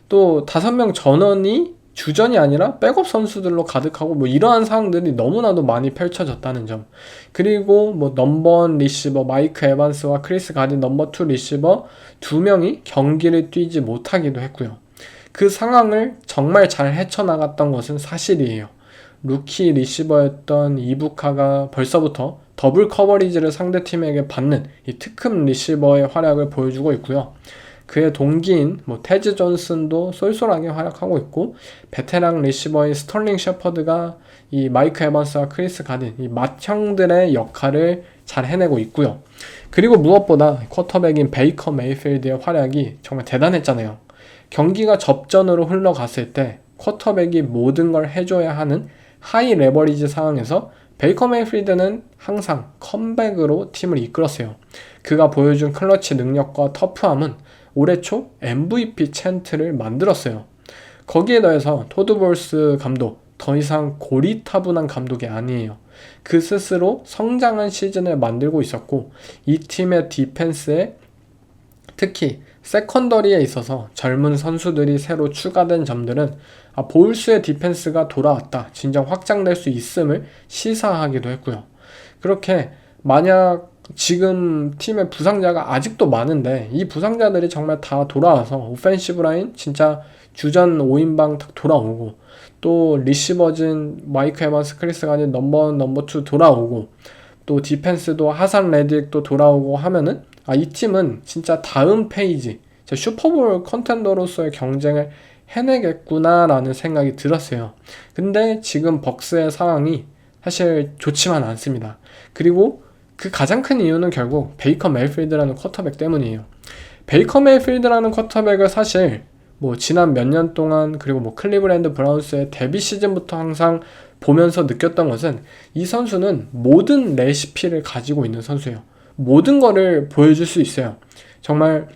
또 5명 전원이 주전이 아니라 백업 선수들로 가득하고 뭐 이러한 상황들이 너무나도 많이 펼쳐졌다는 점. 그리고 뭐 넘버1 리시버 마이크 에반스와 크리스 가딘 넘버2 리시버 2명이 경기를 뛰지 못하기도 했고요. 그 상황을 정말 잘 헤쳐나갔던 것은 사실이에요. 루키 리시버였던 이부카가 벌써부터 더블 커버리지를 상대팀에게 받는 이 특급 리시버의 활약을 보여주고 있고요. 그의 동기인 뭐 테즈 존슨도 쏠쏠하게 활약하고 있고 베테랑 리시버인 스털링 셰퍼드가 이 마이크 에반스와 크리스 가딘 이 맏형들의 역할을 잘 해내고 있고요. 그리고 무엇보다 쿼터백인 베이커 메이필드의 활약이 정말 대단했잖아요. 경기가 접전으로 흘러갔을 때 쿼터백이 모든 걸 해줘야 하는 하이 레버리지 상황에서 베이커 메이필드는 항상 컴백으로 팀을 이끌었어요. 그가 보여준 클러치 능력과 터프함은 올해 초 MVP 챈트를 만들었어요. 거기에 더해서 토드 볼스 감독, 더 이상 고리타분한 감독이 아니에요. 그 스스로 성장한 시즌을 만들고 있었고 이 팀의 디펜스에 특히 세컨더리에 있어서 젊은 선수들이 새로 추가된 점들은 보울스의 디펜스가 돌아왔다, 진정 확장될 수 있음을 시사하기도 했고요. 그렇게 만약 지금 팀의 부상자가 아직도 많은데 이 부상자들이 정말 다 돌아와서 오펜시브 라인 진짜 주전 5인방 딱 돌아오고 또 리시버진 마이크 에반스 크리스 가딘 넘버1 넘버2 돌아오고 또 디펜스도 하산 레딕도 돌아오고 하면은 이 팀은 진짜 다음 페이지 슈퍼볼 컨텐더로서의 경쟁을 해내겠구나 라는 생각이 들었어요. 근데 지금 벅스의 상황이 사실 좋지만 않습니다. 그리고 그 가장 큰 이유는 결국 베이커 메이필드라는 쿼터백 때문이에요. 베이커 메이필드라는 쿼터백을 사실 뭐 지난 몇 년 동안 그리고 뭐 클리브랜드 브라운스의 데뷔 시즌부터 항상 보면서 느꼈던 것은 이 선수는 모든 레시피를 가지고 있는 선수예요. 모든 거를 보여줄 수 있어요. 정말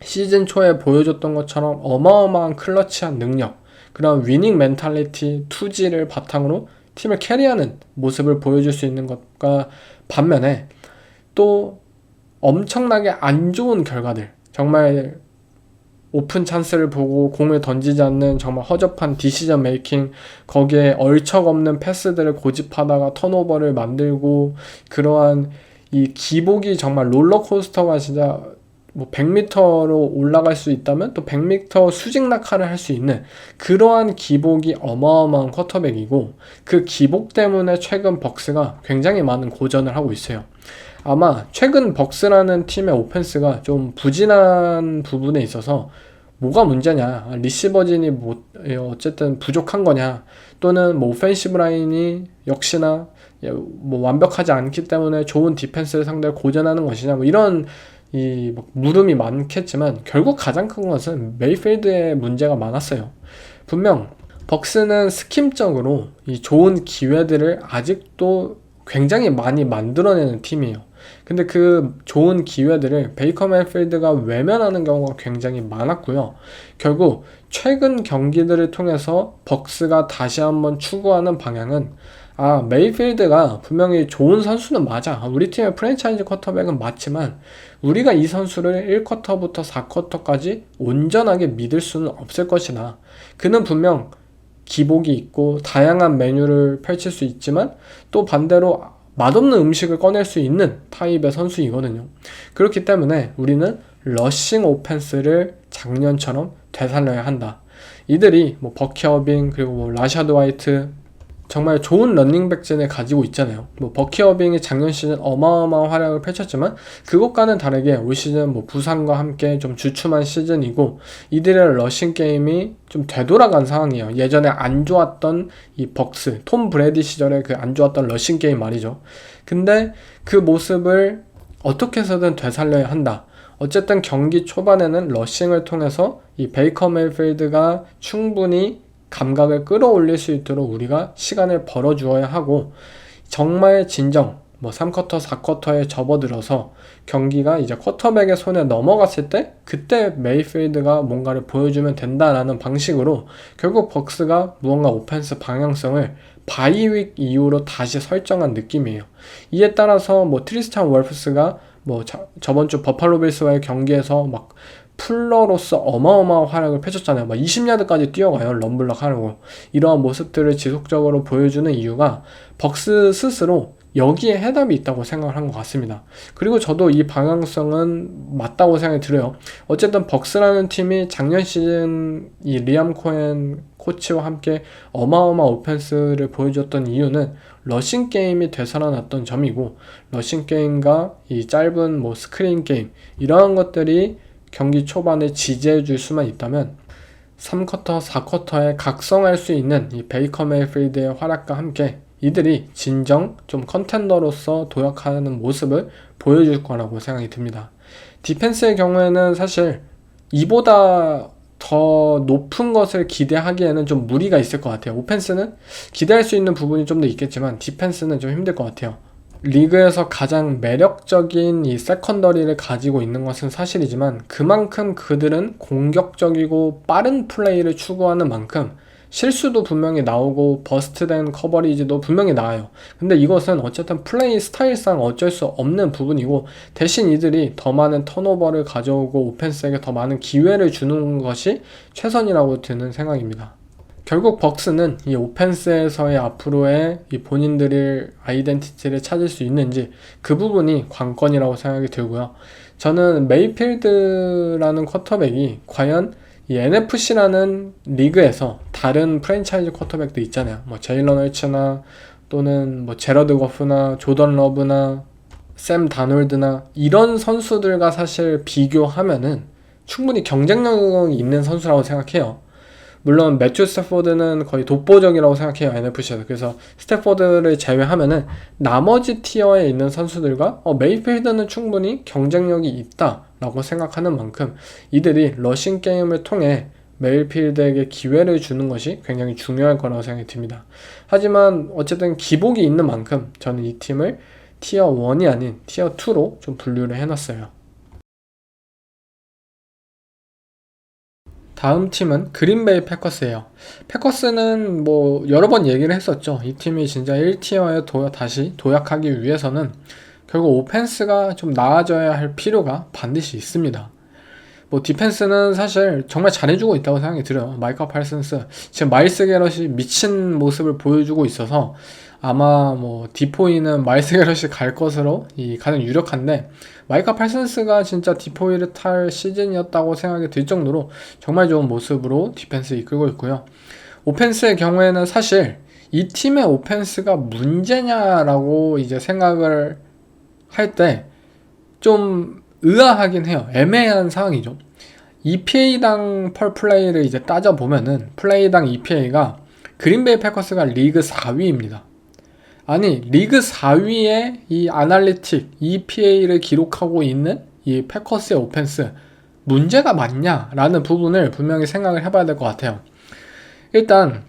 시즌 초에 보여줬던 것처럼 어마어마한 클러치한 능력, 그런 위닝 멘탈리티, 투지를 바탕으로 팀을 캐리하는 모습을 보여줄 수 있는 것과 반면에 또 엄청나게 안 좋은 결과들, 정말 오픈 찬스를 보고 공을 던지지 않는 정말 허접한 디시전 메이킹, 거기에 얼척없는 패스들을 고집하다가 턴오버를 만들고 그러한 이 기복이 정말 롤러코스터가 진짜 뭐 100m로 올라갈 수 있다면 또 100m 수직 낙하를 할 수 있는 그러한 기복이 어마어마한 쿼터백이고 그 기복 때문에 최근 벅스가 굉장히 많은 고전을 하고 있어요. 아마 최근 벅스라는 팀의 오펜스가 좀 부진한 부분에 있어서 뭐가 문제냐, 리시버진이 어쨌든 부족한 거냐, 또는 뭐 오펜시브 라인이 역시나 뭐 완벽하지 않기 때문에 좋은 디펜스를 상대로 고전하는 것이냐, 뭐 이런 뭐 물음이 많겠지만 결국 가장 큰 것은 메이필드의 문제가 많았어요. 분명 벅스는 스킴적으로 이 좋은 기회들을 아직도 굉장히 많이 만들어내는 팀이에요. 근데 그 좋은 기회들을 베이커 메이필드가 외면하는 경우가 굉장히 많았고요. 결국 최근 경기들을 통해서 벅스가 다시 한번 추구하는 방향은 메이필드가 분명히 좋은 선수는 맞아. 우리 팀의 프랜차이즈 쿼터백은 맞지만 우리가 이 선수를 1쿼터부터 4쿼터까지 온전하게 믿을 수는 없을 것이다. 그는 분명 기복이 있고 다양한 메뉴를 펼칠 수 있지만 또 반대로 맛없는 음식을 꺼낼 수 있는 타입의 선수이거든요. 그렇기 때문에 우리는 러싱 오펜스를 작년처럼 되살려야 한다. 이들이 뭐 버키 어빙 그리고 뭐 라샤드 화이트 정말 좋은 런닝백진을 가지고 있잖아요. 뭐 버키 어빙이 작년 시즌 어마어마한 활약을 펼쳤지만 그것과는 다르게 올 시즌 뭐 부상과 함께 좀 주춤한 시즌이고 이들의 러싱 게임이 좀 되돌아간 상황이에요. 예전에 안 좋았던 이 벅스, 톰 브래디 시절에 그 안 좋았던 러싱 게임 말이죠. 근데 그 모습을 어떻게 해서든 되살려야 한다. 어쨌든 경기 초반에는 러싱을 통해서 이 베이커 메이필드가 충분히 감각을 끌어올릴 수 있도록 우리가 시간을 벌어주어야 하고 정말 진정 뭐 3쿼터 4쿼터에 접어들어서 경기가 이제 쿼터백의 손에 넘어갔을 때 그때 메이필드가 뭔가를 보여주면 된다라는 방식으로 결국 벅스가 무언가 오펜스 방향성을 바이윅 이후로 다시 설정한 느낌이에요. 이에 따라서 뭐 트리스탄 월프스가 뭐 저번 주 버팔로 빌스와의 경기에서 막 풀러로서 어마어마한 활약을 펼쳤잖아요. 막 20야드까지 뛰어가요. 럼블럭 하려고. 이러한 모습들을 지속적으로 보여주는 이유가 벅스 스스로 여기에 해답이 있다고 생각을 한 것 같습니다. 그리고 저도 이 방향성은 맞다고 생각이 들어요. 어쨌든 벅스라는 팀이 작년 시즌 이 리암 코엔 코치와 함께 어마어마한 오펜스를 보여줬던 이유는 러싱 게임이 되살아났던 점이고, 러싱 게임과 이 짧은 뭐 스크린 게임 이러한 것들이 경기 초반에 지지해줄 수만 있다면 3쿼터, 4쿼터에 각성할 수 있는 이 베이커 메이필드의 활약과 함께 이들이 진정 좀 컨텐더로서 도약하는 모습을 보여줄 거라고 생각이 듭니다. 디펜스의 경우에는 사실 이보다 더 높은 것을 기대하기에는 좀 무리가 있을 것 같아요. 오펜스는 기대할 수 있는 부분이 좀 더 있겠지만 디펜스는 좀 힘들 것 같아요. 리그에서 가장 매력적인 이 세컨더리를 가지고 있는 것은 사실이지만 그만큼 그들은 공격적이고 빠른 플레이를 추구하는 만큼 실수도 분명히 나오고 버스트된 커버리지도 분명히 나와요. 근데 이것은 어쨌든 플레이 스타일상 어쩔 수 없는 부분이고, 대신 이들이 더 많은 턴오버를 가져오고 오펜스에게 더 많은 기회를 주는 것이 최선이라고 드는 생각입니다. 결국 벅스는 이 오펜스에서의 앞으로의 이 본인들의 아이덴티티를 찾을 수 있는지 그 부분이 관건이라고 생각이 들고요. 저는 메이필드라는 쿼터백이 과연 이 NFC라는 리그에서 다른 프랜차이즈 쿼터백도 있잖아요. 뭐 제일런 헐츠나 또는 뭐 제러드 거프나 조던 러브나 샘 다놀드나 이런 선수들과 사실 비교하면은 충분히 경쟁력이 있는 선수라고 생각해요. 물론 매튜 스태포드는 거의 독보적이라고 생각해요, NFC에서. 그래서 스태포드를 제외하면은 나머지 티어에 있는 선수들과 메이필드는 충분히 경쟁력이 있다라고 생각하는 만큼 이들이 러싱 게임을 통해 메이필드에게 기회를 주는 것이 굉장히 중요할 거라고 생각이 듭니다. 하지만 어쨌든 기복이 있는 만큼 저는 이 팀을 티어 1이 아닌 티어 2로 좀 분류를 해놨어요. 다음 팀은 그린베이 패커스예요. 패커스는 뭐 여러 번 얘기를 했었죠. 이 팀이 진짜 1티어에 다시 도약하기 위해서는 결국 오펜스가 좀 나아져야 할 필요가 반드시 있습니다. 뭐 디펜스는 사실 정말 잘해주고 있다고 생각이 들어요. 마이카 팔슨스 지금 마일스 게럿이 미친 모습을 보여주고 있어서 아마 뭐 디포이는 마일스 게럿이 갈 것으로 가장 유력한데, 마이카 팔슨스가 진짜 디포이를 탈 시즌이었다고 생각이 들 정도로 정말 좋은 모습으로 디펜스 이끌고 있고요. 오펜스의 경우에는 사실 이 팀의 오펜스가 문제냐라고 이제 생각을 할 때 좀 의아하긴 해요. 애매한 상황이죠. EPA당 펄 플레이를 이제 따져보면은 플레이당 EPA가 그린베이 패커스가 리그 4위입니다. 아니, 리그 4위에 이 아날리틱 EPA를 기록하고 있는 이 패커스의 오펜스 문제가 맞냐라는 부분을 분명히 생각을 해봐야 될 것 같아요. 일단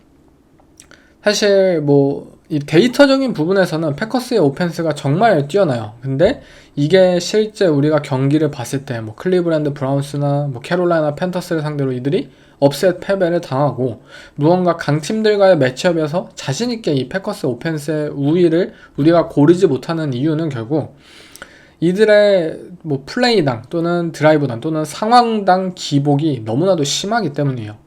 사실 뭐 이 데이터적인 부분에서는 패커스의 오펜스가 정말 뛰어나요. 근데 이게 실제 우리가 경기를 봤을 때 뭐 클리브랜드 브라운스나 뭐 캐롤라이나 팬터스를 상대로 이들이 업셋 패배를 당하고 무언가 강팀들과의 매치업에서 자신있게 이 패커스 오펜스의 우위를 우리가 고르지 못하는 이유는 결국 이들의 뭐 플레이당 또는 드라이브당 또는 상황당 기복이 너무나도 심하기 때문이에요.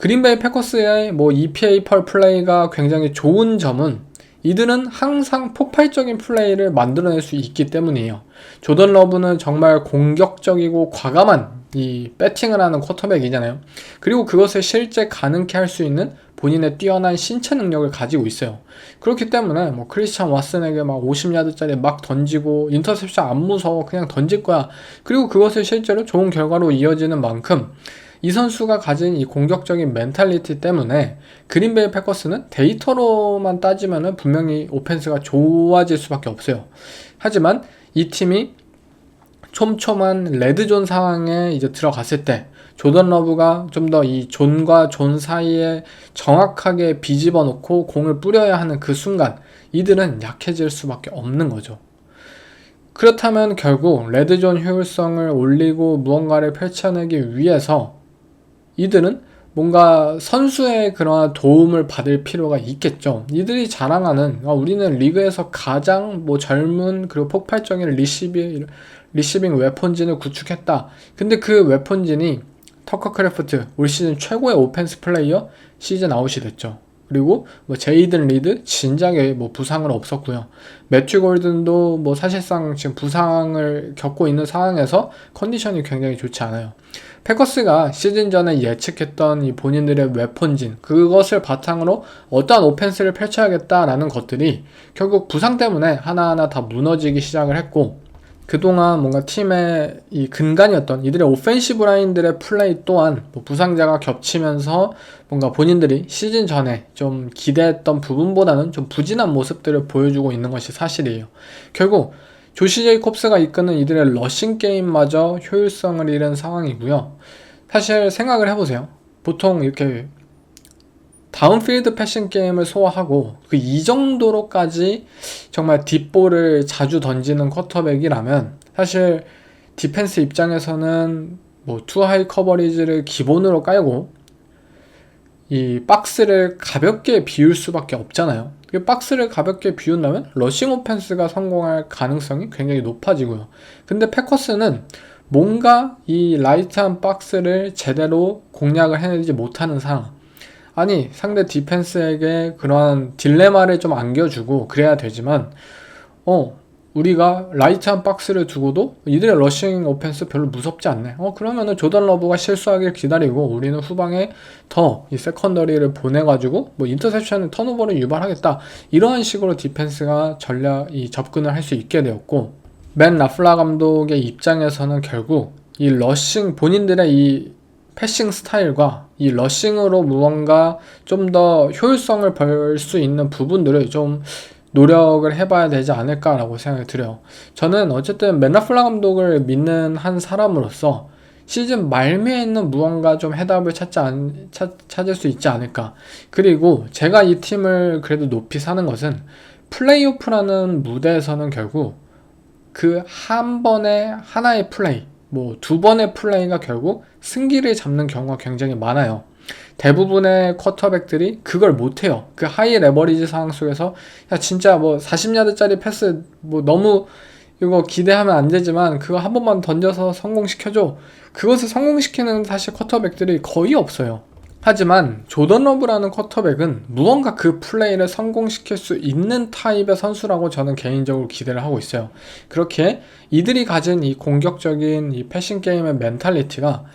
그린베이 패커스의 뭐 EPA 펄 플레이가 굉장히 좋은 점은 이들은 항상 폭발적인 플레이를 만들어낼 수 있기 때문이에요. 조던 러브는 정말 공격적이고 과감한 이 배팅을 하는 쿼터백이잖아요. 그리고 그것을 실제 가능케 할 수 있는 본인의 뛰어난 신체 능력을 가지고 있어요. 그렇기 때문에 뭐 크리스찬 왓슨에게 막 50야드짜리 막 던지고 인터셉션 안 무서워 그냥 던질 거야. 그리고 그것을 실제로 좋은 결과로 이어지는 만큼 이 선수가 가진 이 공격적인 멘탈리티 때문에 그린베이 패커스는 데이터로만 따지면은 분명히 오펜스가 좋아질 수밖에 없어요. 하지만 이 팀이 촘촘한 레드존 상황에 이제 들어갔을 때 조던 러브가 좀 더 이 존과 존 사이에 정확하게 비집어 놓고 공을 뿌려야 하는 그 순간 이들은 약해질 수밖에 없는 거죠. 그렇다면 결국 레드존 효율성을 올리고 무언가를 펼쳐내기 위해서 이들은 뭔가 선수의 그러한 도움을 받을 필요가 있겠죠. 이들이 자랑하는 우리는 리그에서 가장 젊은 그리고 폭발적인 리시빙 웨폰진을 구축했다. 근데 그 웨폰진이 터커 크래프트 올 시즌 최고의 오펜스 플레이어 시즌 아웃이 됐죠. 그리고 제이든 리드 진작에 부상은 없었고요. 매튜 골든도 사실상 지금 부상을 겪고 있는 상황에서 컨디션이 굉장히 좋지 않아요. 패커스가 시즌 전에 예측했던 이 본인들의 웨폰진, 그것을 바탕으로 어떠한 오펜스를 펼쳐야겠다라는 것들이 결국 부상 때문에 하나하나 다 무너지기 시작을 했고, 그동안 뭔가 팀의 이 근간이었던 이들의 오펜시브 라인들의 플레이 또한 부상자가 겹치면서 뭔가 본인들이 시즌 전에 좀 기대했던 부분보다는 좀 부진한 모습들을 보여주고 있는 것이 사실이에요. 결국 조시 제이콥스가 이끄는 이들의 러싱 게임마저 효율성을 잃은 상황이고요. 사실 생각을 해보세요. 보통 이렇게 다운필드 패싱 게임을 소화하고 이 정도로까지 정말 딥볼을 자주 던지는 쿼터백이라면 사실 디펜스 입장에서는 투하이 커버리지를 기본으로 깔고 이 박스를 가볍게 비울 수밖에 없잖아요. 박스를 가볍게 비운다면 러싱 오펜스가 성공할 가능성이 굉장히 높아지고요. 근데 패커스는 뭔가 이 라이트한 박스를 제대로 공략을 해내지 못하는 상황. 아니, 상대 디펜스에게 그러한 딜레마를 좀 안겨주고 그래야 되지만 우리가 라이트한 박스를 두고도 이들의 러싱 오펜스 별로 무섭지 않네. 그러면은 조던 러브가 실수하길 기다리고 우리는 후방에 더 이 세컨더리를 보내가지고 인터셉션 턴오버를 유발하겠다. 이러한 식으로 디펜스가 접근을 할 수 있게 되었고, 맨 라플라 감독의 입장에서는 결국 이 러싱, 본인들의 이 패싱 스타일과 이 러싱으로 무언가 좀 더 효율성을 벌 수 있는 부분들을 좀 노력을 해봐야 되지 않을까라고 생각이 들어요. 저는 어쨌든 맨 라플라 감독을 믿는 한 사람으로서 시즌 말미에는 무언가 좀 해답을 찾을 수 있지 않을까. 그리고 제가 이 팀을 그래도 높이 사는 것은 플레이오프라는 무대에서는 결국 그 한 번의 하나의 플레이, 두 번의 플레이가 결국 승기를 잡는 경우가 굉장히 많아요. 대부분의 쿼터백들이 그걸 못해요. 그 하이 레버리지 상황 속에서 진짜 40야드짜리 패스 너무 이거 기대하면 안 되지만 그거 한 번만 던져서 성공시켜줘. 그것을 성공시키는 사실 쿼터백들이 거의 없어요. 하지만 조던 러브라는 쿼터백은 무언가 그 플레이를 성공시킬 수 있는 타입의 선수라고 저는 개인적으로 기대를 하고 있어요. 그렇게 이들이 가진 이 공격적인 이 패싱 게임의 멘탈리티가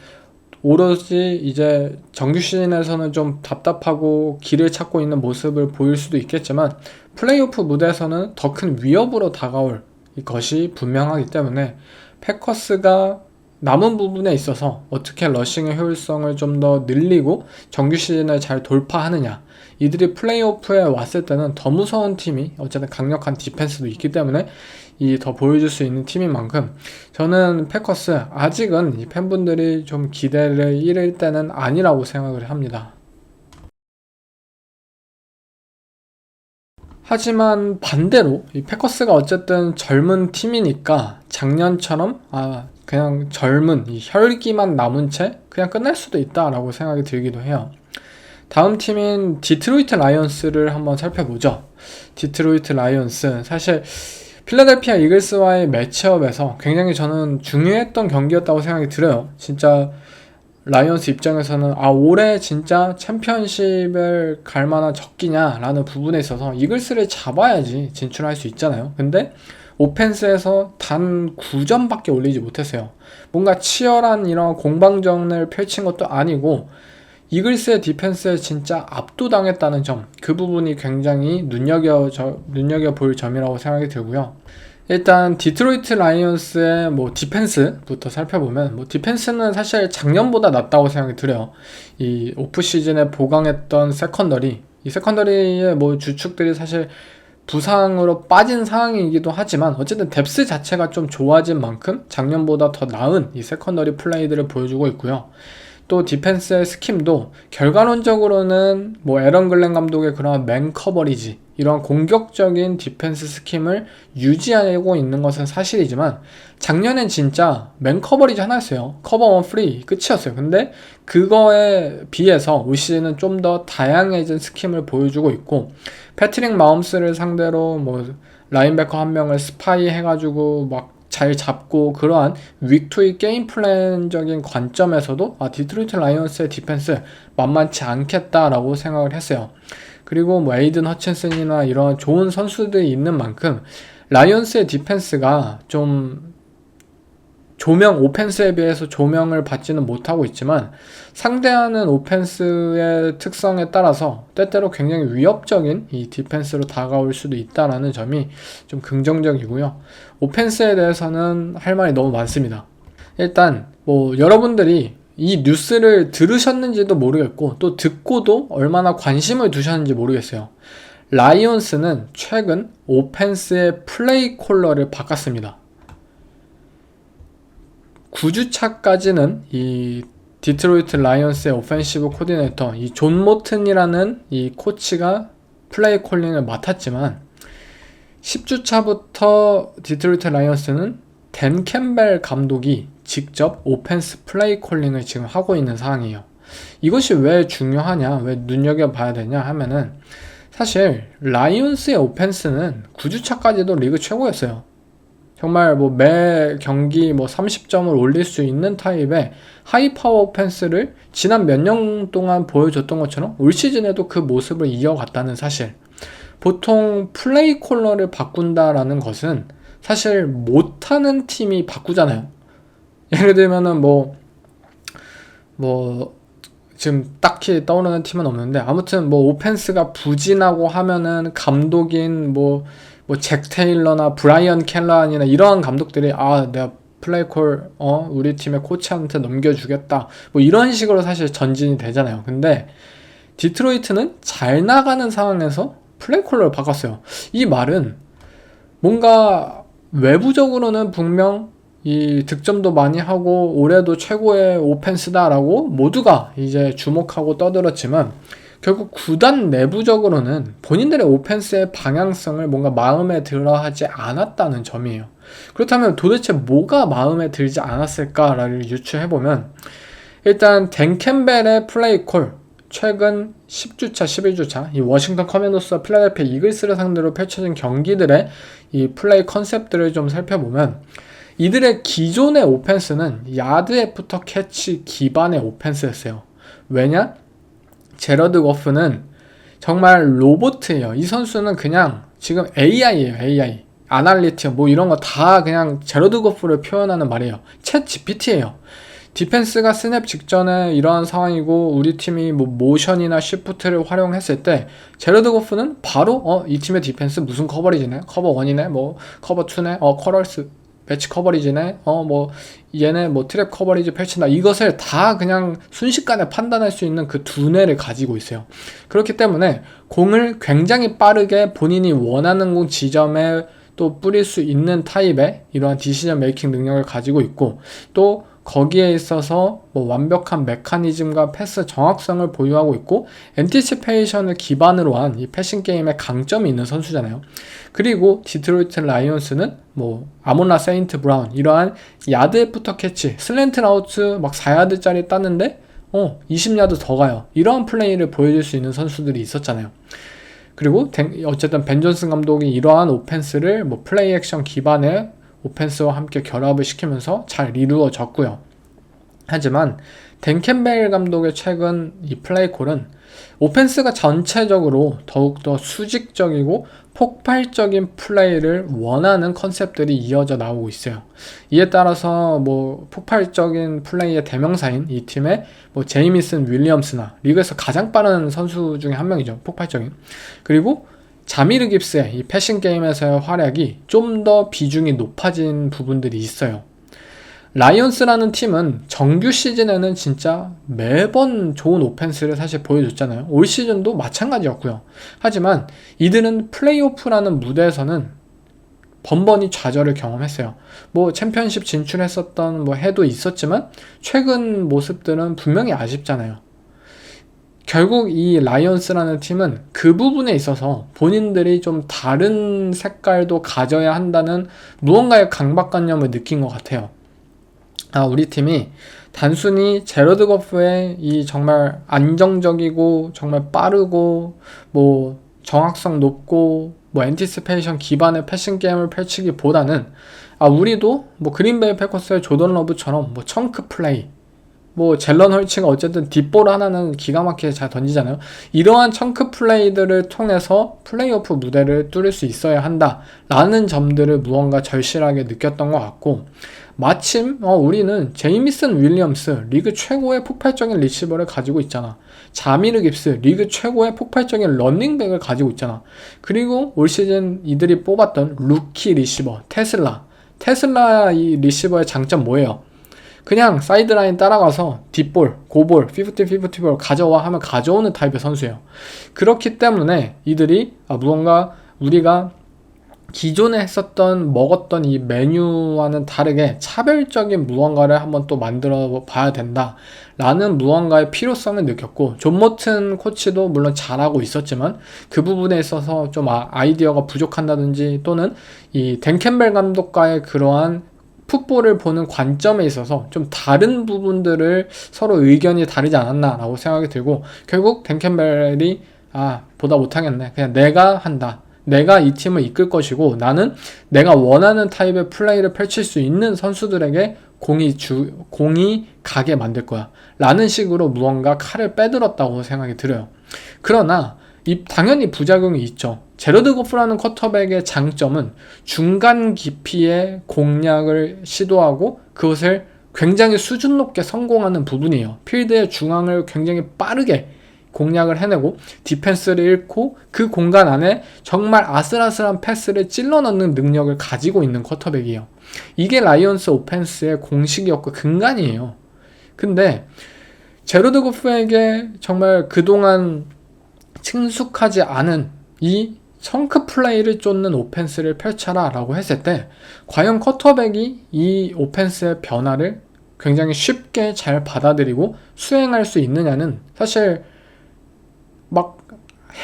오로지 이제 정규 시즌에서는 좀 답답하고 길을 찾고 있는 모습을 보일 수도 있겠지만 플레이오프 무대에서는 더 큰 위협으로 다가올 것이 분명하기 때문에 패커스가 남은 부분에 있어서 어떻게 러싱의 효율성을 좀 더 늘리고 정규 시즌을 잘 돌파하느냐, 이들이 플레이오프에 왔을 때는 더 무서운 팀이 어쨌든 강력한 디펜스도 있기 때문에 더 보여줄 수 있는 팀인 만큼 저는 패커스 아직은 이 팬분들이 좀 기대를 잃을 때는 아니라고 생각을 합니다. 하지만 반대로 이 패커스가 어쨌든 젊은 팀이니까 작년처럼 그냥 젊은 이 혈기만 남은 채 그냥 끝날 수도 있다라고 생각이 들기도 해요. 다음 팀인 디트로이트 라이온스를 한번 살펴보죠. 디트로이트 라이온스, 사실 필라델피아 이글스와의 매치업에서 굉장히 저는 중요했던 경기였다고 생각이 들어요. 진짜 라이온스 입장에서는 올해 진짜 챔피언십을 갈 만한 적기냐라는 부분에 있어서 이글스를 잡아야지 진출할 수 있잖아요. 근데 오펜스에서 단 9점밖에 올리지 못했어요. 뭔가 치열한 이런 공방전을 펼친 것도 아니고 이글스의 디펜스에 진짜 압도당했다는 점, 그 부분이 굉장히 눈여겨볼 점이라고 생각이 들고요. 일단 디트로이트 라이온스의 디펜스부터 살펴보면 디펜스는 사실 작년보다 낫다고 생각이 들어요. 이 오프 시즌에 보강했던 세컨더리, 이 세컨더리의 주축들이 사실 부상으로 빠진 상황이기도 하지만 어쨌든 뎁스 자체가 좀 좋아진 만큼 작년보다 더 나은 이 세컨더리 플레이들을 보여주고 있고요. 또 디펜스의 스킴도 결과론적으로는 에런 글렌 감독의 그런 맨 커버리지, 이런 공격적인 디펜스 스킴을 유지하고 있는 것은 사실이지만 작년엔 진짜 맨 커버리지 하나였어요. 커버 원 프리 끝이었어요. 근데 그거에 비해서 올 시즌은 좀 더 다양해진 스킴을 보여주고 있고 패트릭 마홈스를 상대로 뭐 라인베커 한 명을 스파이 해가지고 막 잘 잡고 그러한 윅투의 게임 플랜적인 관점에서도 디트로이트 라이온스의 디펜스 만만치 않겠다라고 생각을 했어요. 그리고 뭐 에이든 허친슨이나 이런 좋은 선수들이 있는 만큼 라이온스의 디펜스가 좀 오펜스에 비해서 조명을 받지는 못하고 있지만 상대하는 오펜스의 특성에 따라서 때때로 굉장히 위협적인 이 디펜스로 다가올 수도 있다라는 점이 좀 긍정적이고요. 오펜스에 대해서는 할 말이 너무 많습니다. 일단 뭐 여러분들이 이 뉴스를 들으셨는지도 모르겠고 또 듣고도 얼마나 관심을 두셨는지 모르겠어요. 라이온스는 최근 오펜스의 플레이 콜러를 바꿨습니다. 9주차까지는 이 디트로이트 라이온스의 오펜시브 코디네이터 이 존 모튼이라는 이 코치가 플레이 콜링을 맡았지만 10주차부터 디트로이트 라이온스는 댄 캠벨 감독이 직접 오펜스 플레이 콜링을 지금 하고 있는 상황이에요. 이것이 왜 중요하냐, 왜 눈여겨봐야 되냐 하면은 사실 라이온스의 오펜스는 9주차까지도 리그 최고였어요. 정말 뭐 매 경기 뭐 30점을 올릴 수 있는 타입의 하이 파워 오펜스를 지난 몇 년 동안 보여줬던 것처럼 올 시즌에도 그 모습을 이어갔다는 사실. 보통 플레이 콜러를 바꾼다라는 것은 사실 못하는 팀이 바꾸잖아요. 예를 들면은 뭐 지금 딱히 떠오르는 팀은 없는데 아무튼 뭐 오펜스가 부진하고 하면은 감독인 뭐 잭 테일러나 브라이언 켈란이나 이러한 감독들이 내가 플레이콜 우리 팀의 코치한테 넘겨주겠다 뭐 이런 식으로 사실 전진이 되잖아요. 근데 디트로이트는 잘 나가는 상황에서 플레이콜러를 바꿨어요. 이 말은 뭔가 외부적으로는 분명 이 득점도 많이 하고 올해도 최고의 오펜스다라고 모두가 이제 주목하고 떠들었지만 결국 구단 내부적으로는 본인들의 오펜스의 방향성을 뭔가 마음에 들어 하지 않았다는 점이에요. 그렇다면 도대체 뭐가 마음에 들지 않았을까를 유추해보면 일단 댄 캠벨의 플레이콜 최근 10주차, 11주차 이 워싱턴 커맨더스와 필라델피아 이글스를 상대로 펼쳐진 경기들의 이 플레이 컨셉들을 좀 살펴보면 이들의 기존의 오펜스는 야드 애프터 캐치 기반의 오펜스였어요. 왜냐? 제러드 거프는 정말 로봇이에요. 이 선수는 그냥 지금 AI예요. AI. 아날리티어 뭐 이런 거 다 그냥 제러드 거프를 표현하는 말이에요. 챗 GPT예요. 디펜스가 스냅 직전에 이러한 상황이고 우리 팀이 뭐 모션이나 시프트를 활용했을 때 제러드 거프는 바로 이 팀의 디펜스 무슨 커버리지네? 커버 1이네? 뭐 커버 2네? 커럴스 배치 커버리지네? 뭐 얘네 뭐 트랩 커버리지 펼친다. 이것을 다 그냥 순식간에 판단할 수 있는 그 두뇌를 가지고 있어요. 그렇기 때문에 공을 굉장히 빠르게 본인이 원하는 공 지점에 또 뿌릴 수 있는 타입의 이러한 디시전 메이킹 능력을 가지고 있고 또 거기에 있어서 뭐 완벽한 메커니즘과 패스 정확성을 보유하고 있고 엔티시페이션을 기반으로 한 이 패싱 게임에 강점이 있는 선수잖아요. 그리고 디트로이트 라이온스는 뭐 아몬라 세인트 브라운 이러한 야드 애프터 캐치 슬랜트 라우트 막 4야드짜리 땄는데 20야드 더 가요. 이러한 플레이를 보여줄 수 있는 선수들이 있었잖아요. 그리고 어쨌든 벤 존슨 감독이 이러한 오펜스를 뭐 플레이 액션 기반의 오펜스와 함께 결합을 시키면서 잘 이루어졌고요. 하지만 댄 캠벨 감독의 최근 이 플레이콜은 오펜스가 전체적으로 더욱더 수직적이고 폭발적인 플레이를 원하는 컨셉들이 이어져 나오고 있어요. 이에 따라서 뭐 폭발적인 플레이의 대명사인 이 팀의 뭐 제이미슨 윌리엄스나 리그에서 가장 빠른 선수 중에 한 명이죠. 폭발적인. 그리고 자미르 깁스의 이 패싱 게임에서의 활약이 좀 더 비중이 높아진 부분들이 있어요. 라이온스라는 팀은 정규 시즌에는 진짜 매번 좋은 오펜스를 사실 보여줬잖아요. 올 시즌도 마찬가지였고요. 하지만 이들은 플레이오프라는 무대에서는 번번이 좌절을 경험했어요. 뭐 챔피언십 진출했었던 뭐 해도 있었지만 최근 모습들은 분명히 아쉽잖아요. 결국 이 라이온스라는 팀은 그 부분에 있어서 본인들이 좀 다른 색깔도 가져야 한다는 무언가의 강박관념을 느낀 것 같아요. 우리 팀이 단순히 제러드 거프의 이 정말 안정적이고 정말 빠르고 뭐 정확성 높고 뭐 엔티시페이션 기반의 패싱 게임을 펼치기보다는 우리도 뭐 그린베이 패커스의 조던 러브처럼 뭐 청크 플레이, 뭐 젤런 헐츠가 어쨌든 뒷볼 하나는 기가 막히게 잘 던지잖아요. 이러한 청크 플레이들을 통해서 플레이오프 무대를 뚫을 수 있어야 한다라는 점들을 무언가 절실하게 느꼈던 것 같고, 마침 우리는 제이미슨 윌리엄스, 리그 최고의 폭발적인 리시버를 가지고 있잖아. 자미르 깁스, 리그 최고의 폭발적인 런닝백을 가지고 있잖아. 그리고 올 시즌 이들이 뽑았던 루키 리시버 테슬라 이 리시버의 장점 뭐예요? 그냥 사이드라인 따라가서 뒷볼, 고볼, 50-50볼 가져와 하면 가져오는 타입의 선수예요. 그렇기 때문에 이들이 무언가 우리가 기존에 먹었던 이 메뉴와는 다르게 차별적인 무언가를 한번 또 만들어 봐야 된다 라는 무언가의 필요성을 느꼈고, 존 모튼 코치도 물론 잘하고 있었지만 그 부분에 있어서 좀 아이디어가 부족한다든지, 또는 이 댄 캠벨 감독과의 그러한 풋볼을 보는 관점에 있어서 좀 다른 부분들을 서로 의견이 다르지 않았나 라고 생각이 들고, 결국 댄 캠벨이 보다 못하겠네, 그냥 내가 한다, 내가 이 팀을 이끌 것이고 나는 내가 원하는 타입의 플레이를 펼칠 수 있는 선수들에게 공이 가게 만들 거야 라는 식으로 무언가 칼을 빼들었다고 생각이 들어요. 그러나 당연히 부작용이 있죠. 제러드 거프라는 쿼터백의 장점은 중간 깊이의 공략을 시도하고 그것을 굉장히 수준 높게 성공하는 부분이에요. 필드의 중앙을 굉장히 빠르게 공략을 해내고 디펜스를 잃고 그 공간 안에 정말 아슬아슬한 패스를 찔러 넣는 능력을 가지고 있는 쿼터백이에요. 이게 라이온스 오펜스의 공식이었고 근간이에요. 근데 제러드 거프에게 정말 그동안 친숙하지 않은 이 청크 플레이를 쫓는 오펜스를 펼쳐라 라고 했을 때, 과연 쿼터백이 이 오펜스의 변화를 굉장히 쉽게 잘 받아들이고 수행할 수 있느냐는 사실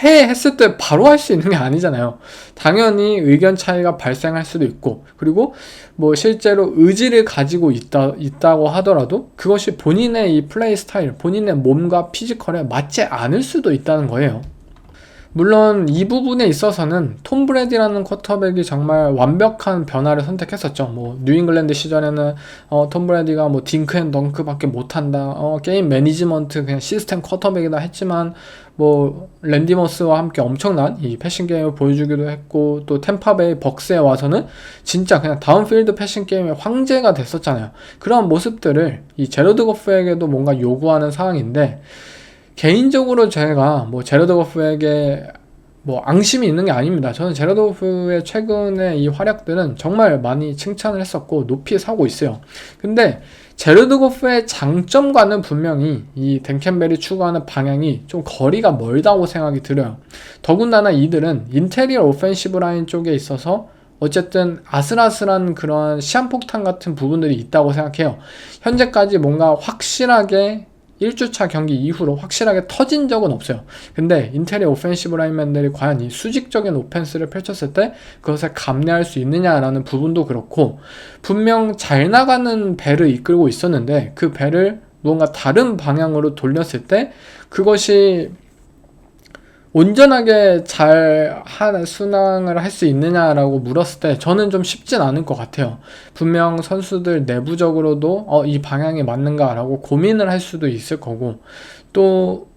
했을 때 바로 할 수 있는 게 아니잖아요. 당연히 의견 차이가 발생할 수도 있고, 그리고 뭐 실제로 의지를 가지고 있다고 하더라도 그것이 본인의 이 플레이 스타일, 본인의 몸과 피지컬에 맞지 않을 수도 있다는 거예요. 물론 이 부분에 있어서는 톰 브래디라는 쿼터백이 정말 완벽한 변화를 선택했었죠. 뭐 뉴잉글랜드 시절에는 톰 브래디가 뭐 딩크 앤 덩크밖에 못한다, 게임 매니지먼트 그냥 시스템 쿼터백이다 했지만, 뭐 랜디 모스와 함께 엄청난 이 패싱 게임을 보여주기도 했고, 또 템파베이 벅스에 와서는 진짜 그냥 다운필드 패싱 게임의 황제가 됐었잖아요. 그런 모습들을 이 제러드 거프에게도 뭔가 요구하는 상황인데, 개인적으로 제가 뭐 제러드 거프에게 뭐 앙심이 있는 게 아닙니다. 저는 제러드 거프의 최근의 이 활약들은 정말 많이 칭찬을 했었고 높이 사고 있어요. 근데 제러드 거프의 장점과는 분명히 이 댄 캠벨이 추구하는 방향이 좀 거리가 멀다고 생각이 들어요. 더군다나 이들은 인테리어 오펜시브 라인 쪽에 있어서 어쨌든 아슬아슬한 그런 시한폭탄 같은 부분들이 있다고 생각해요. 현재까지 뭔가 확실하게 1주차 경기 이후로 확실하게 터진 적은 없어요. 근데 인테리어 오펜시브 라인맨들이 과연 이 수직적인 오펜스를 펼쳤을 때 그것을 감내할 수 있느냐라는 부분도 그렇고, 분명 잘 나가는 배를 이끌고 있었는데 그 배를 뭔가 다른 방향으로 돌렸을 때 그것이 온전하게 잘 순항을 할 수 있느냐라고 물었을 때 저는 좀 쉽진 않을 것 같아요. 분명 선수들 내부적으로도 이 방향이 맞는가라고 고민을 할 수도 있을 거고, 또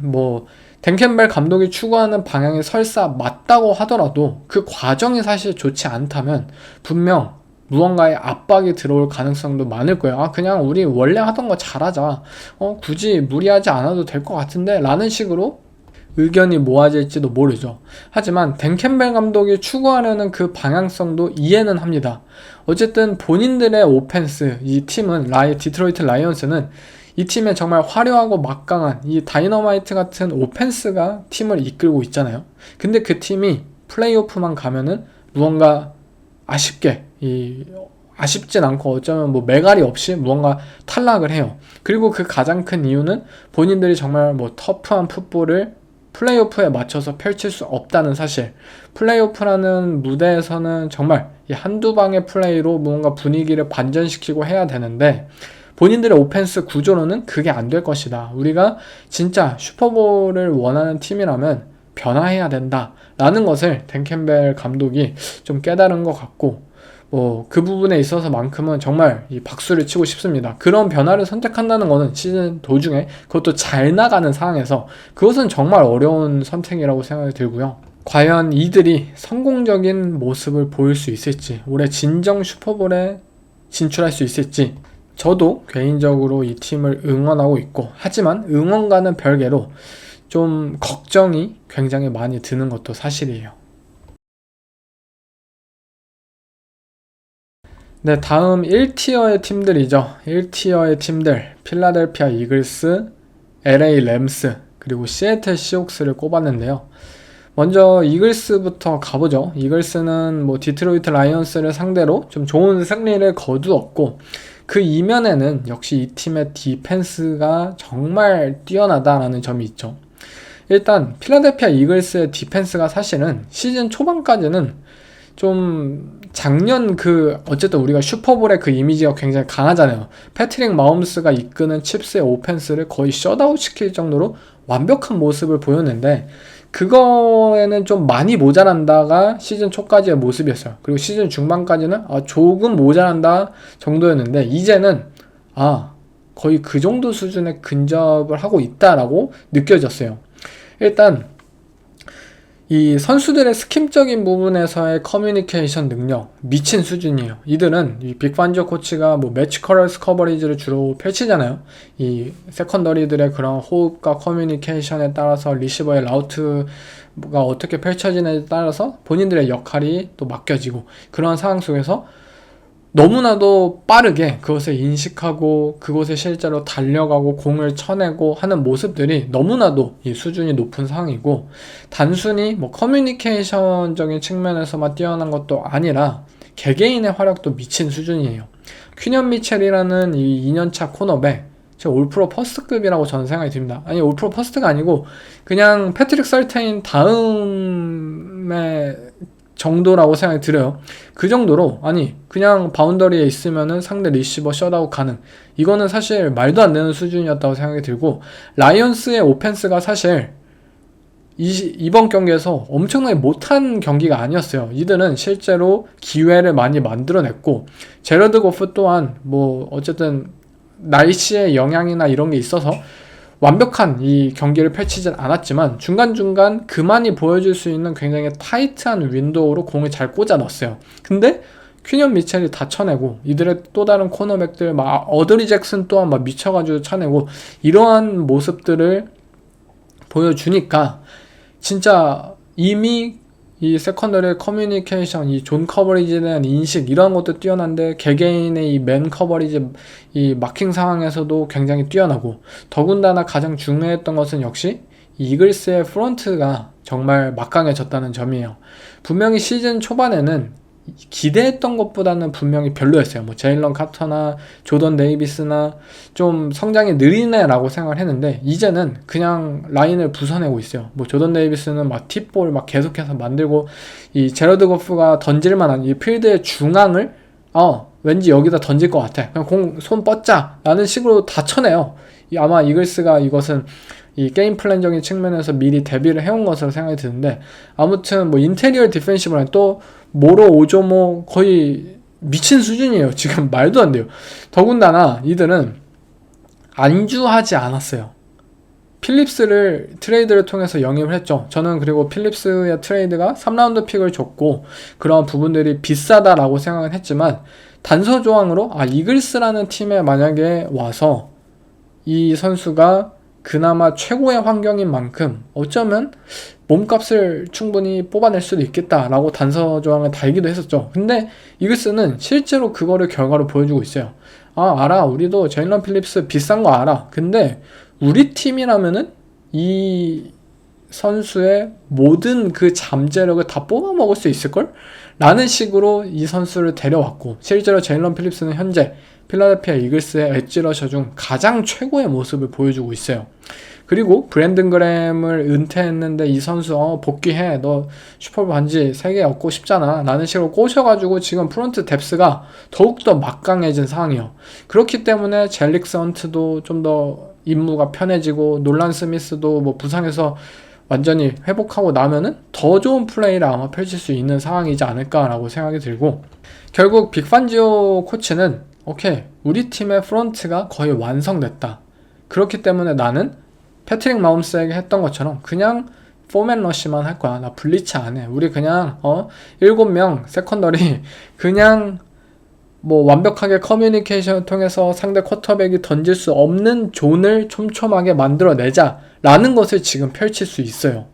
뭐 댄 캠벨 감독이 추구하는 방향이 설사 맞다고 하더라도 그 과정이 사실 좋지 않다면 분명 무언가의 압박이 들어올 가능성도 많을 거예요. 그냥 우리 원래 하던 거 잘하자, 굳이 무리하지 않아도 될 것 같은데 라는 식으로 의견이 모아질지도 모르죠. 하지만 댄 캠벨 감독이 추구하려는 그 방향성도 이해는 합니다. 어쨌든 본인들의 오펜스, 이 팀은 디트로이트 라이온스는 이 팀의 정말 화려하고 막강한 이 다이너마이트 같은 오펜스가 팀을 이끌고 있잖아요. 근데 그 팀이 플레이오프만 가면은 무언가 아쉽게 아쉽진 않고 어쩌면 뭐 매갈이 없이 무언가 탈락을 해요. 그리고 그 가장 큰 이유는 본인들이 정말 뭐 터프한 풋볼을 플레이오프에 맞춰서 펼칠 수 없다는 사실. 플레이오프라는 무대에서는 정말 이 한두 방의 플레이로 뭔가 분위기를 반전시키고 해야 되는데 본인들의 오펜스 구조로는 그게 안 될 것이다. 우리가 진짜 슈퍼볼을 원하는 팀이라면 변화해야 된다 라는 것을 댄 캠벨 감독이 좀 깨달은 것 같고, 뭐 그 부분에 있어서만큼은 정말 이 박수를 치고 싶습니다. 그런 변화를 선택한다는 것은 시즌 도중에 그것도 잘 나가는 상황에서 그것은 정말 어려운 선택이라고 생각이 들고요. 과연 이들이 성공적인 모습을 보일 수 있을지, 올해 진정 슈퍼볼에 진출할 수 있을지, 저도 개인적으로 이 팀을 응원하고 있고, 하지만 응원과는 별개로 좀 걱정이 굉장히 많이 드는 것도 사실이에요. 네, 다음 1티어의 팀들이죠. 1티어의 팀들, 필라델피아 이글스, LA 램스, 그리고 시애틀 시옥스를 꼽았는데요. 먼저 이글스부터 가보죠. 이글스는 뭐 디트로이트 라이온스를 상대로 좀 좋은 승리를 거두었고, 그 이면에는 역시 이 팀의 디펜스가 정말 뛰어나다라는 점이 있죠. 일단 필라델피아 이글스의 디펜스가 사실은 시즌 초반까지는 좀 작년 어쨌든 우리가 슈퍼볼의 그 이미지가 굉장히 강하잖아요. 패트릭 마홈스가 이끄는 칩스의 오펜스를 거의 셧아웃 시킬 정도로 완벽한 모습을 보였는데, 그거에는 좀 많이 모자란다가 시즌 초까지의 모습이었어요. 그리고 시즌 중반까지는 조금 모자란다 정도였는데, 이제는 거의 그 정도 수준에 근접을 하고 있다라고 느껴졌어요. 일단 이 선수들의 스킴적인 부분에서의 커뮤니케이션 능력 미친 수준이에요. 이들은 이 빅판조 코치가 뭐 매치 커러스 커버리지를 주로 펼치잖아요. 이 세컨더리들의 그런 호흡과 커뮤니케이션에 따라서 리시버의 라우트가 어떻게 펼쳐지느냐에 따라서 본인들의 역할이 또 맡겨지고, 그런 상황 속에서 너무나도 빠르게 그것을 인식하고 그곳에 실제로 달려가고 공을 쳐내고 하는 모습들이 너무나도 이 수준이 높은 상황이고, 단순히 뭐 커뮤니케이션적인 측면에서만 뛰어난 것도 아니라 개개인의 활약도 미친 수준이에요. 퀴년 미첼이라는 이 2년차 코너백, 올프로 퍼스트급이라고 저는 생각이 듭니다. 아니, 올프로 퍼스트가 아니고 그냥 패트릭 설테인 다음에 정도라고 생각이 들어요. 그 정도로, 아니 그냥 바운더리에 있으면은 상대 리시버 셧아웃 가능, 이거는 사실 말도 안 되는 수준이었다고 생각이 들고, 라이온스의 오펜스가 사실 이번 경기에서 엄청나게 못한 경기가 아니었어요. 이들은 실제로 기회를 많이 만들어냈고, 제러드 고프 또한 뭐 어쨌든 날씨의 영향이나 이런 게 있어서 완벽한 이 경기를 펼치진 않았지만 중간중간 그만이 보여줄 수 있는 굉장히 타이트한 윈도우로 공을 잘 꽂아 넣었어요. 근데 퀴년 미첼이 다 쳐내고, 이들의 또 다른 코너백들 막 어드리 잭슨 또한 막 미쳐가지고 쳐내고, 이러한 모습들을 보여주니까 진짜 이미 이 세컨더리 커뮤니케이션, 이 존 커버리지에 대한 인식, 이러한 것도 뛰어난데 개개인의 이 맨 커버리지, 이 마킹 상황에서도 굉장히 뛰어나고, 더군다나 가장 중요했던 것은 역시 이글스의 프론트가 정말 막강해졌다는 점이에요. 분명히 시즌 초반에는 기대했던 것보다는 분명히 별로였어요. 뭐 제일런 카터나 조던 데이비스나 좀 성장이 느리네라고 생각을 했는데, 이제는 그냥 라인을 부숴내고 있어요. 뭐 조던 데이비스는 막 팁볼 막 계속해서 만들고, 이 제러드 거프가 던질만한 이 필드의 중앙을 왠지 여기다 던질 것 같아, 그냥 공 손 뻗자 라는 식으로 다 쳐내요. 아마 이글스가 이것은 이 게임 플랜적인 측면에서 미리 대비를 해온 것으로 생각이 드는데, 아무튼 뭐 인테리어 디펜시브 라인, 또 모로 오조모 거의 미친 수준이에요. 지금 말도 안 돼요. 더군다나 이들은 안주하지 않았어요. 필립스를 트레이드를 통해서 영입을 했죠. 저는 그리고 필립스의 트레이드가 3라운드 픽을 줬고 그런 부분들이 비싸다라고 생각은 했지만, 단서 조항으로 이글스라는 팀에 만약에 와서 이 선수가 그나마 최고의 환경인 만큼 어쩌면 몸값을 충분히 뽑아낼 수도 있겠다라고 단서 조항을 달기도 했었죠. 근데 이글스는 실제로 그거를 결과로 보여주고 있어요. 알아, 우리도 제일런 필립스 비싼 거 알아. 근데 우리 팀이라면은 이 선수의 모든 그 잠재력을 다 뽑아먹을 수 있을걸? 라는 식으로 이 선수를 데려왔고, 실제로 제일런 필립스는 현재 필라델피아 이글스의 엣지 러셔 중 가장 최고의 모습을 보여주고 있어요. 그리고 브랜든 그램을 은퇴했는데 이 선수 복귀해, 너 슈퍼볼 반지 3개 얻고 싶잖아 라는 식으로 꼬셔가지고 지금 프론트 뎁스가 더욱더 막강해진 상황이에요. 그렇기 때문에 젤릭스 헌트도 좀 더 임무가 편해지고, 놀란 스미스도 뭐 부상에서 완전히 회복하고 나면은 더 좋은 플레이를 아마 펼칠 수 있는 상황이지 않을까라고 생각이 들고, 결국 빅판지오 코치는 오케이, 우리 팀의 프론트가 거의 완성됐다. 그렇기 때문에 나는 패트릭 마홈스에게 했던 것처럼 그냥 포맨 러시만 할 거야. 나 블리츠 안 해. 우리 그냥 7명 세컨더리 그냥 뭐 완벽하게 커뮤니케이션을 통해서 상대 쿼터백이 던질 수 없는 존을 촘촘하게 만들어내자 라는 것을 지금 펼칠 수 있어요.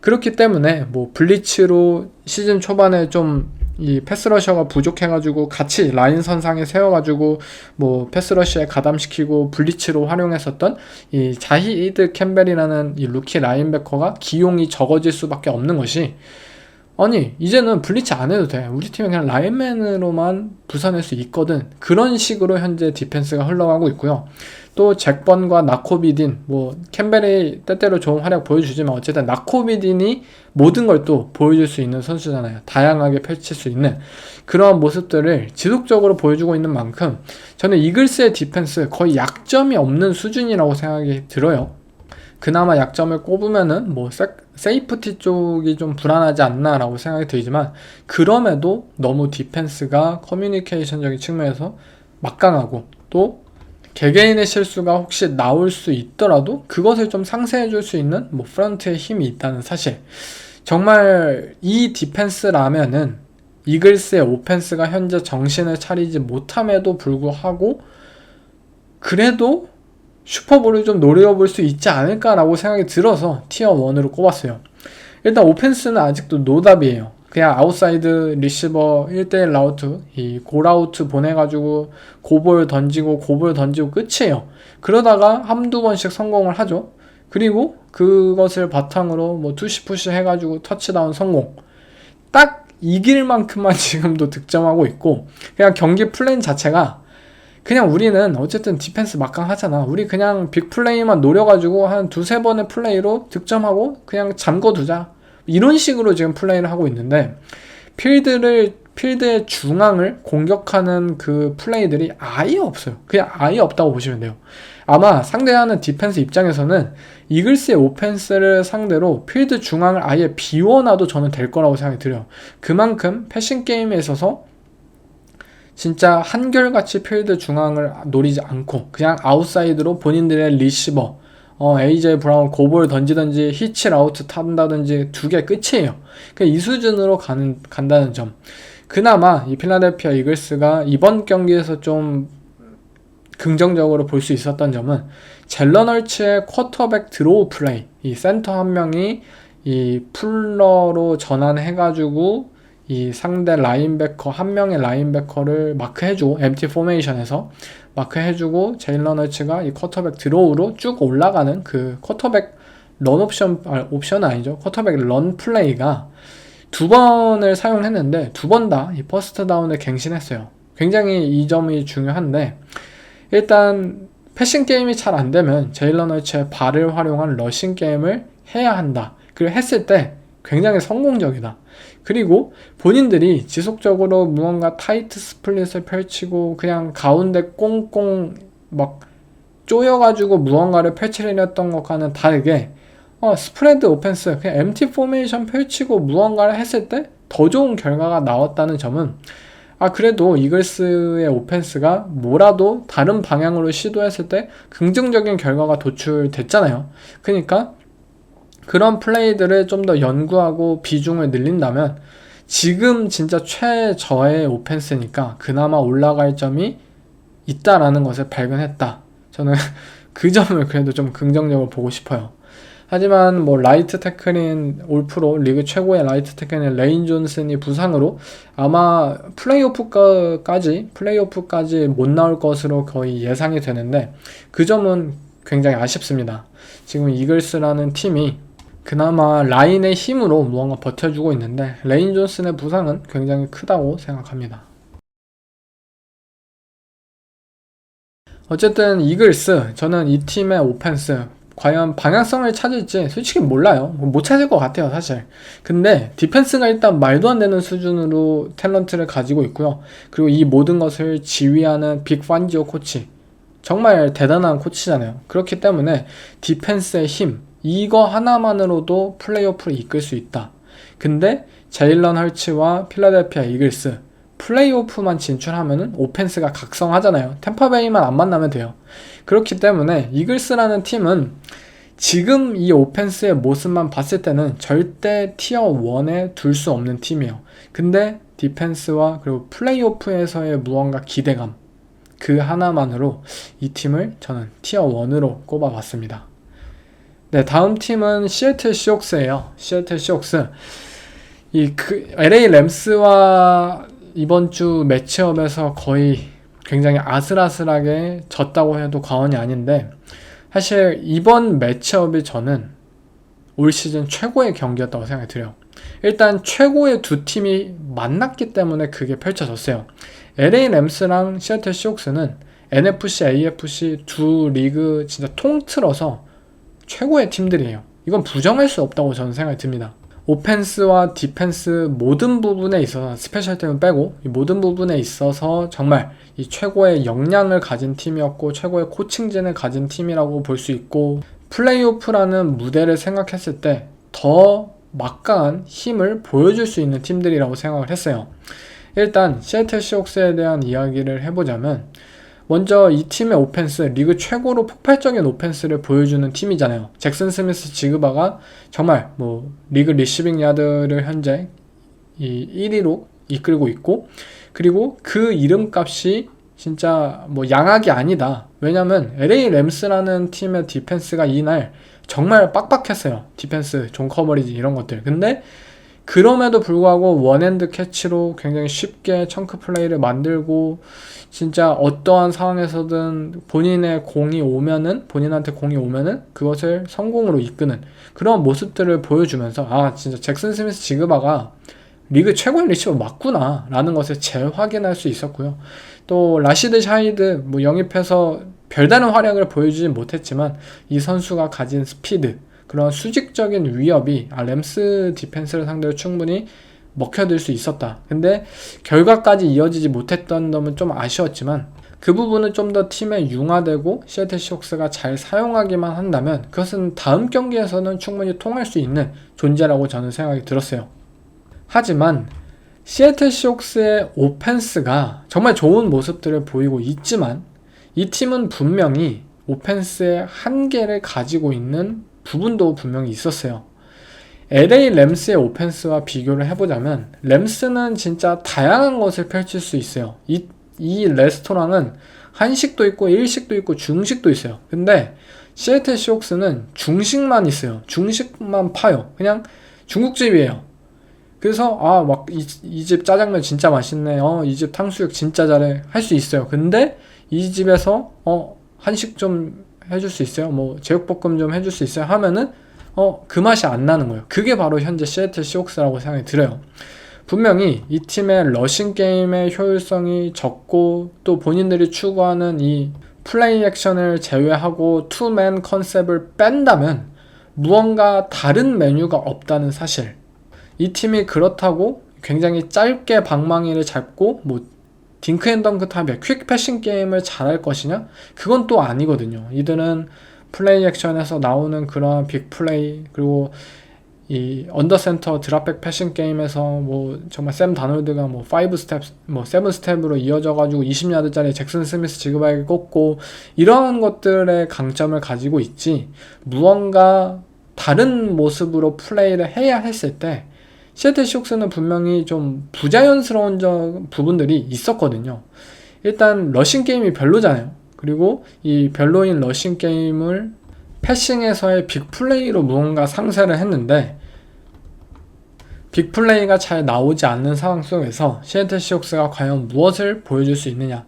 그렇기 때문에 뭐 블리츠로 시즌 초반에 좀 이 패스러셔가 부족해가지고 같이 라인 선상에 세워가지고 뭐 패스러시에 가담시키고 블리츠로 활용했었던 이 자히드 캠벨이라는 이 루키 라인베커가 기용이 적어질 수밖에 없는 것이, 아니 이제는 블리츠 안 해도 돼. 우리 팀은 그냥 라인맨으로만 부숴낼 수 있거든. 그런 식으로 현재 디펜스가 흘러가고 있고요. 또 잭번과 나코비딘, 뭐 캠벨이 때때로 좋은 활약 보여주지만 어쨌든 나코비딘이 모든 걸 또 보여줄 수 있는 선수잖아요. 다양하게 펼칠 수 있는 그러한 모습들을 지속적으로 보여주고 있는 만큼 저는 이글스의 디펜스 거의 약점이 없는 수준이라고 생각이 들어요. 그나마 약점을 꼽으면은 뭐 세이프티 쪽이 좀 불안하지 않나 라고 생각이 들지만, 그럼에도 너무 디펜스가 커뮤니케이션적인 측면에서 막강하고, 또 개개인의 실수가 혹시 나올 수 있더라도 그것을 좀 상쇄해 줄 수 있는 뭐 프런트의 힘이 있다는 사실, 정말 이 디펜스라면은 이글스의 오펜스가 현재 정신을 차리지 못함에도 불구하고 그래도 슈퍼볼을 좀 노려볼 수 있지 않을까라고 생각이 들어서 티어 1으로 꼽았어요. 일단 오펜스는 아직도 노답이에요. 그냥 아웃사이드 리시버 1대1 라우트, 이 고라우트 보내가지고 고볼 던지고 끝이에요. 그러다가 한두 번씩 성공을 하죠. 그리고 그것을 바탕으로 뭐 투시 푸시 해가지고 터치다운 성공. 딱 이길 만큼만 지금도 득점하고 있고, 그냥 경기 플랜 자체가 그냥 우리는 어쨌든 디펜스 막강하잖아. 우리 그냥 빅플레이만 노려가지고 한 두세 번의 플레이로 득점하고 그냥 잠궈두자. 이런 식으로 지금 플레이를 하고 있는데, 필드의 중앙을 공격하는 그 플레이들이 아예 없어요. 그냥 아예 없다고 보시면 돼요. 아마 상대하는 디펜스 입장에서는 이글스의 오펜스를 상대로 필드 중앙을 아예 비워놔도 저는 될 거라고 생각이 들어요. 그만큼 패싱 게임에 있어서 진짜 한결같이 필드 중앙을 노리지 않고 그냥 아웃사이드로 본인들의 리시버, AJ 브라운 고볼 던지든지 히치 라우트 탄다든지 두 개 끝이에요. 그러니까 이 수준으로 간다는 점. 그나마 이 필라델피아 이글스가 이번 경기에서 좀 긍정적으로 볼 수 있었던 점은 젤런 헐츠의 쿼터백 드로우 플레이, 이 센터 한 명이 이 풀러로 전환해가지고 이 상대 라인베커 한 명의 라인베커를 마크해주고, MT 포메이션에서 마크해주고 제일런 헐츠가 이 쿼터백 드로우로 쭉 올라가는 그 쿼터백 런 옵션은 아니죠. 쿼터백 런 플레이가 두 번을 사용했는데 두 번 다 이 퍼스트 다운을 갱신했어요. 굉장히 이 점이 중요한데, 일단 패싱 게임이 잘 안되면 제일런 헐츠의 발을 활용한 러싱 게임을 해야 한다. 그리고 했을 때 굉장히 성공적이다. 그리고 본인들이 지속적으로 무언가 타이트 스플릿을 펼치고 그냥 가운데 꽁꽁 막 쪼여가지고 무언가를 펼치려고 했던 것과는 다르게 스프레드 오펜스, 그냥 MT 포메이션 펼치고 무언가를 했을 때 더 좋은 결과가 나왔다는 점은, 그래도 이글스의 오펜스가 뭐라도 다른 방향으로 시도했을 때 긍정적인 결과가 도출됐잖아요. 그러니까 그런 플레이들을 좀 더 연구하고 비중을 늘린다면 지금 진짜 최저의 오펜스니까 그나마 올라갈 점이 있다라는 것을 발견했다. 저는 그 점을 그래도 좀 긍정적으로 보고 싶어요. 하지만 뭐 라이트 태클인 올프로 리그 최고의 라이트 태클인 레인 존슨이 부상으로 아마 플레이오프까지 못 나올 것으로 거의 예상이 되는데, 그 점은 굉장히 아쉽습니다. 지금 이글스라는 팀이 그나마 라인의 힘으로 무언가 버텨주고 있는데 레인 존슨의 부상은 굉장히 크다고 생각합니다. 어쨌든 이글스, 저는 이 팀의 오펜스 과연 방향성을 찾을지 솔직히 몰라요. 못 찾을 것 같아요, 사실. 근데 디펜스가 일단 말도 안 되는 수준으로 탤런트를 가지고 있고요. 그리고 이 모든 것을 지휘하는 빅 판지오 코치, 정말 대단한 코치잖아요. 그렇기 때문에 디펜스의 힘, 이거 하나만으로도 플레이오프를 이끌 수 있다. 근데 제일런 헐츠와 필라델피아 이글스, 플레이오프만 진출하면은 오펜스가 각성하잖아요. 템파베이만 안 만나면 돼요. 그렇기 때문에 이글스라는 팀은 지금 이 오펜스의 모습만 봤을 때는 절대 티어 1에 둘 수 없는 팀이에요. 근데 디펜스와 그리고 플레이오프에서의 무언가 기대감, 그 하나만으로 이 팀을 저는 티어 1으로 꼽아봤습니다. 네, 다음 팀은 시애틀 시옥스예요. 시애틀 시옥스. LA 램스와 이번 주 매치업에서 거의 굉장히 아슬아슬하게 졌다고 해도 과언이 아닌데, 사실 이번 매치업이 저는 올 시즌 최고의 경기였다고 생각이 들어요. 일단 최고의 두 팀이 만났기 때문에 그게 펼쳐졌어요. LA 램스랑 시애틀 시옥스는 NFC, AFC 두 리그 진짜 통틀어서 최고의 팀들이에요. 이건 부정할 수 없다고 저는 생각이 듭니다. 오펜스와 디펜스 모든 부분에 있어서, 스페셜 팀은 빼고 이 모든 부분에 있어서 정말 이 최고의 역량을 가진 팀이었고 최고의 코칭진을 가진 팀이라고 볼 수 있고, 플레이오프라는 무대를 생각했을 때 더 막강한 힘을 보여줄 수 있는 팀들이라고 생각을 했어요. 일단 시애틀 시옥스에 대한 이야기를 해보자면, 먼저 이 팀의 오펜스, 리그 최고로 폭발적인 오펜스를 보여주는 팀이잖아요. 잭슨 스미스 지그바가 정말 리그 리시빙 야드를 현재 이 1위로 이끌고 있고, 그리고 그 이름값이 진짜 양악이 아니다. 왜냐면 LA 램스라는 팀의 디펜스가 이날 정말 빡빡했어요. 디펜스, 존 커버리지 이런 것들. 근데 그럼에도 불구하고 원핸드 캐치로 굉장히 쉽게 청크 플레이를 만들고, 진짜 어떠한 상황에서든 본인한테 공이 오면은 그것을 성공으로 이끄는 그런 모습들을 보여주면서, 진짜 잭슨 스미스 지그바가 리그 최고의 리시버 맞구나 라는 것을 재확인할 수 있었고요. 또 라시드 샤이드 영입해서 별다른 활약을 보여주진 못했지만 이 선수가 가진 스피드, 그런 수직적인 위협이 램스 디펜스를 상대로 충분히 먹혀들 수 있었다. 근데 결과까지 이어지지 못했던 점은 좀 아쉬웠지만, 그 부분은 좀 더 팀에 융화되고 시애틀 시옥스가 잘 사용하기만 한다면 그것은 다음 경기에서는 충분히 통할 수 있는 존재라고 저는 생각이 들었어요. 하지만 시애틀 시옥스의 오펜스가 정말 좋은 모습들을 보이고 있지만, 이 팀은 분명히 오펜스의 한계를 가지고 있는 부분도 분명히 있었어요. LA 램스의 오펜스와 비교를 해보자면, 램스는 진짜 다양한 것을 펼칠 수 있어요. 이 레스토랑은 한식도 있고 일식도 있고 중식도 있어요. 근데 시애틀 시옥스는 중식만 있어요. 중식만 파요. 그냥 중국집이에요. 그래서 이 집 짜장면 진짜 맛있네, 이 집 탕수육 진짜 잘해 할 수 있어요. 근데 이 집에서 한식 좀 해줄 수 있어요? 제육볶음 좀 해줄 수 있어요? 하면은 그 맛이 안 나는 거예요. 그게 바로 현재 시애틀 시옥스라고 생각이 들어요. 분명히 이 팀의 러싱 게임의 효율성이 적고, 또 본인들이 추구하는 이 플레이 액션을 제외하고 투맨 컨셉을 뺀다면 무언가 다른 메뉴가 없다는 사실. 이 팀이 그렇다고 굉장히 짧게 방망이를 잡고 딩크앤덩크 타입의 퀵 패싱 게임을 잘할 것이냐? 그건 또 아니거든요. 이들은 플레이 액션에서 나오는 그러한 빅 플레이, 그리고 이 언더센터 드랍백 패싱 게임에서 정말 샘 다놀드가 5스텝, 7스텝으로 이어져가지고 20야드짜리 잭슨 스미스 지그바에게 꽂고, 이러한 것들의 강점을 가지고 있지, 무언가 다른 모습으로 플레이를 해야 했을 때 시애틀 시옥스는 분명히 좀 부자연스러운 부분들이 있었거든요. 일단 러싱 게임이 별로잖아요. 그리고 이 별로인 러싱 게임을 패싱에서의 빅플레이로 무언가 상쇄를 했는데, 빅플레이가 잘 나오지 않는 상황 속에서 시애틀 시옥스가 과연 무엇을 보여줄 수 있느냐.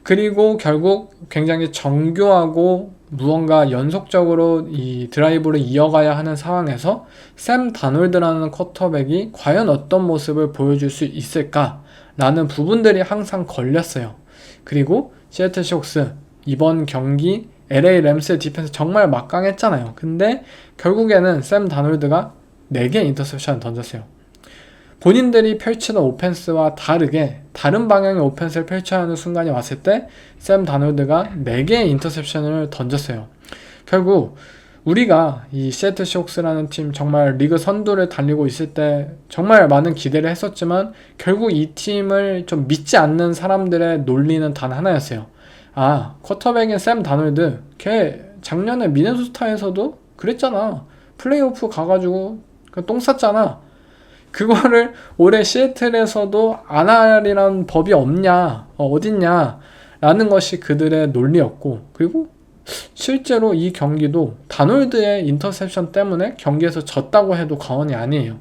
그리고 결국 굉장히 정교하고 무언가 연속적으로 이 드라이브를 이어가야 하는 상황에서 샘 다놀드라는 쿼터백이 과연 어떤 모습을 보여줄 수 있을까라는 부분들이 항상 걸렸어요. 그리고 시애틀 시옥스 이번 경기 LA 램스의 디펜스 정말 막강했잖아요. 근데 결국에는 샘 다놀드가 4개의 인터셉션을 던졌어요. 본인들이 펼치는 오펜스와 다르게 다른 방향의 오펜스를 펼쳐야 하는 순간이 왔을 때 샘 다놀드가 4개의 인터셉션을 던졌어요. 결국 우리가 이 시애틀 시옥스라는 팀 정말 리그 선두를 달리고 있을 때 정말 많은 기대를 했었지만 결국 이 팀을 좀 믿지 않는 사람들의 논리는 단 하나였어요. 아, 쿼터백인 샘 다놀드 걔 작년에 미네소타에서도 그랬잖아. 플레이오프 가가지고 똥 쌌잖아. 그거를 올해 시애틀에서도 안 하리란 법이 없냐, 어딨냐 라는 것이 그들의 논리였고, 그리고 실제로 이 경기도 다놀드의 인터셉션 때문에 경기에서 졌다고 해도 과언이 아니에요.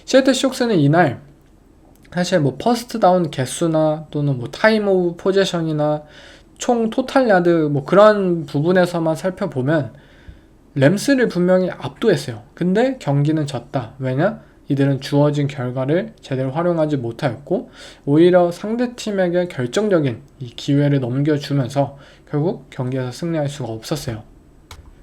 시애틀 시옥스는 이날 사실 뭐 퍼스트 다운 개수나 또는 뭐 타임 오브 포제션이나 총 토탈 야드 뭐 그런 부분에서만 살펴보면 램스를 분명히 압도했어요. 근데 경기는 졌다. 왜냐? 이들은 주어진 결과를 제대로 활용하지 못하였고 오히려 상대팀에게 결정적인 이 기회를 넘겨주면서 결국 경기에서 승리할 수가 없었어요.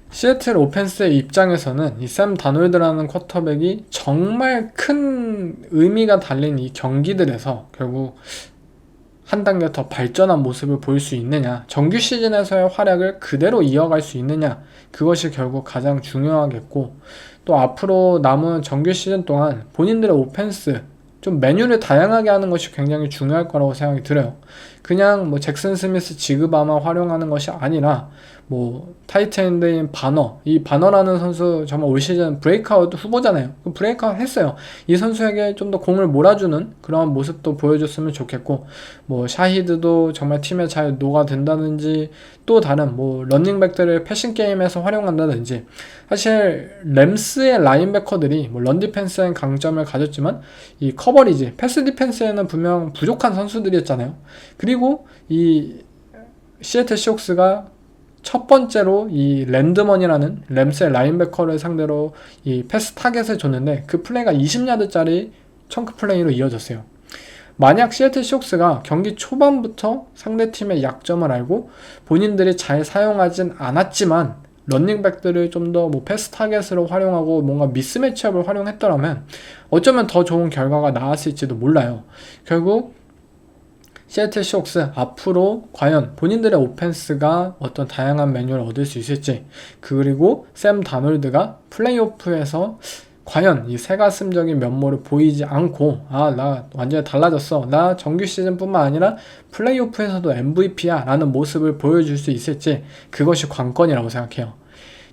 시애틀 오펜스의 입장에서는 이 샘 다놀드라는 쿼터백이 정말 큰 의미가 달린 이 경기들에서 결국 한 단계 더 발전한 모습을 보일 수 있느냐, 정규 시즌에서의 활약을 그대로 이어갈 수 있느냐, 그것이 결국 가장 중요하겠고, 또 앞으로 남은 정규 시즌 동안 본인들의 오펜스 좀 메뉴를 다양하게 하는 것이 굉장히 중요할 거라고 생각이 들어요. 그냥 뭐 잭슨 스미스 지그바만 활용하는 것이 아니라 뭐 타이트엔드인 바너, 이 바너라는 선수 정말 올 시즌 브레이크아웃 후보잖아요. 브레이크아웃 했어요. 이 선수에게 좀 더 공을 몰아주는 그런 모습도 보여줬으면 좋겠고, 뭐 샤히드도 정말 팀에 잘 녹아든다든지, 또 다른 뭐 런닝백들을 패싱 게임에서 활용한다든지. 사실 램스의 라인베커들이 뭐 런 디펜스엔 강점을 가졌지만 이 커버리지, 패스 디펜스에는 분명 부족한 선수들이었잖아요. 그리고 이 시애틀 시옥스가 첫 번째로 이 랜드먼이라는 램스의 라인베커를 상대로 이 패스 타겟을 줬는데 그 플레이가 20야드짜리 청크 플레이로 이어졌어요. 만약 시애틀 시옥스가 경기 초반부터 상대팀의 약점을 알고 본인들이 잘 사용하진 않았지만 런닝백들을 좀 더 뭐 패스 타겟으로 활용하고 뭔가 미스매치업을 활용했더라면 어쩌면 더 좋은 결과가 나왔을지도 몰라요. 결국 시애틀 시옥스 앞으로 과연 본인들의 오펜스가 어떤 다양한 메뉴를 얻을 수 있을지, 그리고 샘 다놀드가 플레이오프에서 과연 이 새가슴적인 면모를 보이지 않고 나 완전히 달라졌어, 나 정규 시즌뿐만 아니라 플레이오프에서도 MVP야 라는 모습을 보여줄 수 있을지, 그것이 관건이라고 생각해요.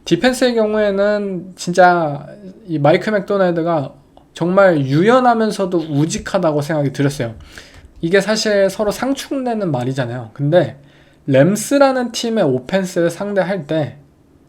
디펜스의 경우에는 진짜 이 마이크 맥도날드가 정말 유연하면서도 우직하다고 생각이 들었어요. 이게 사실 서로 상충되는 말이잖아요. 근데 램스라는 팀의 오펜스를 상대할 때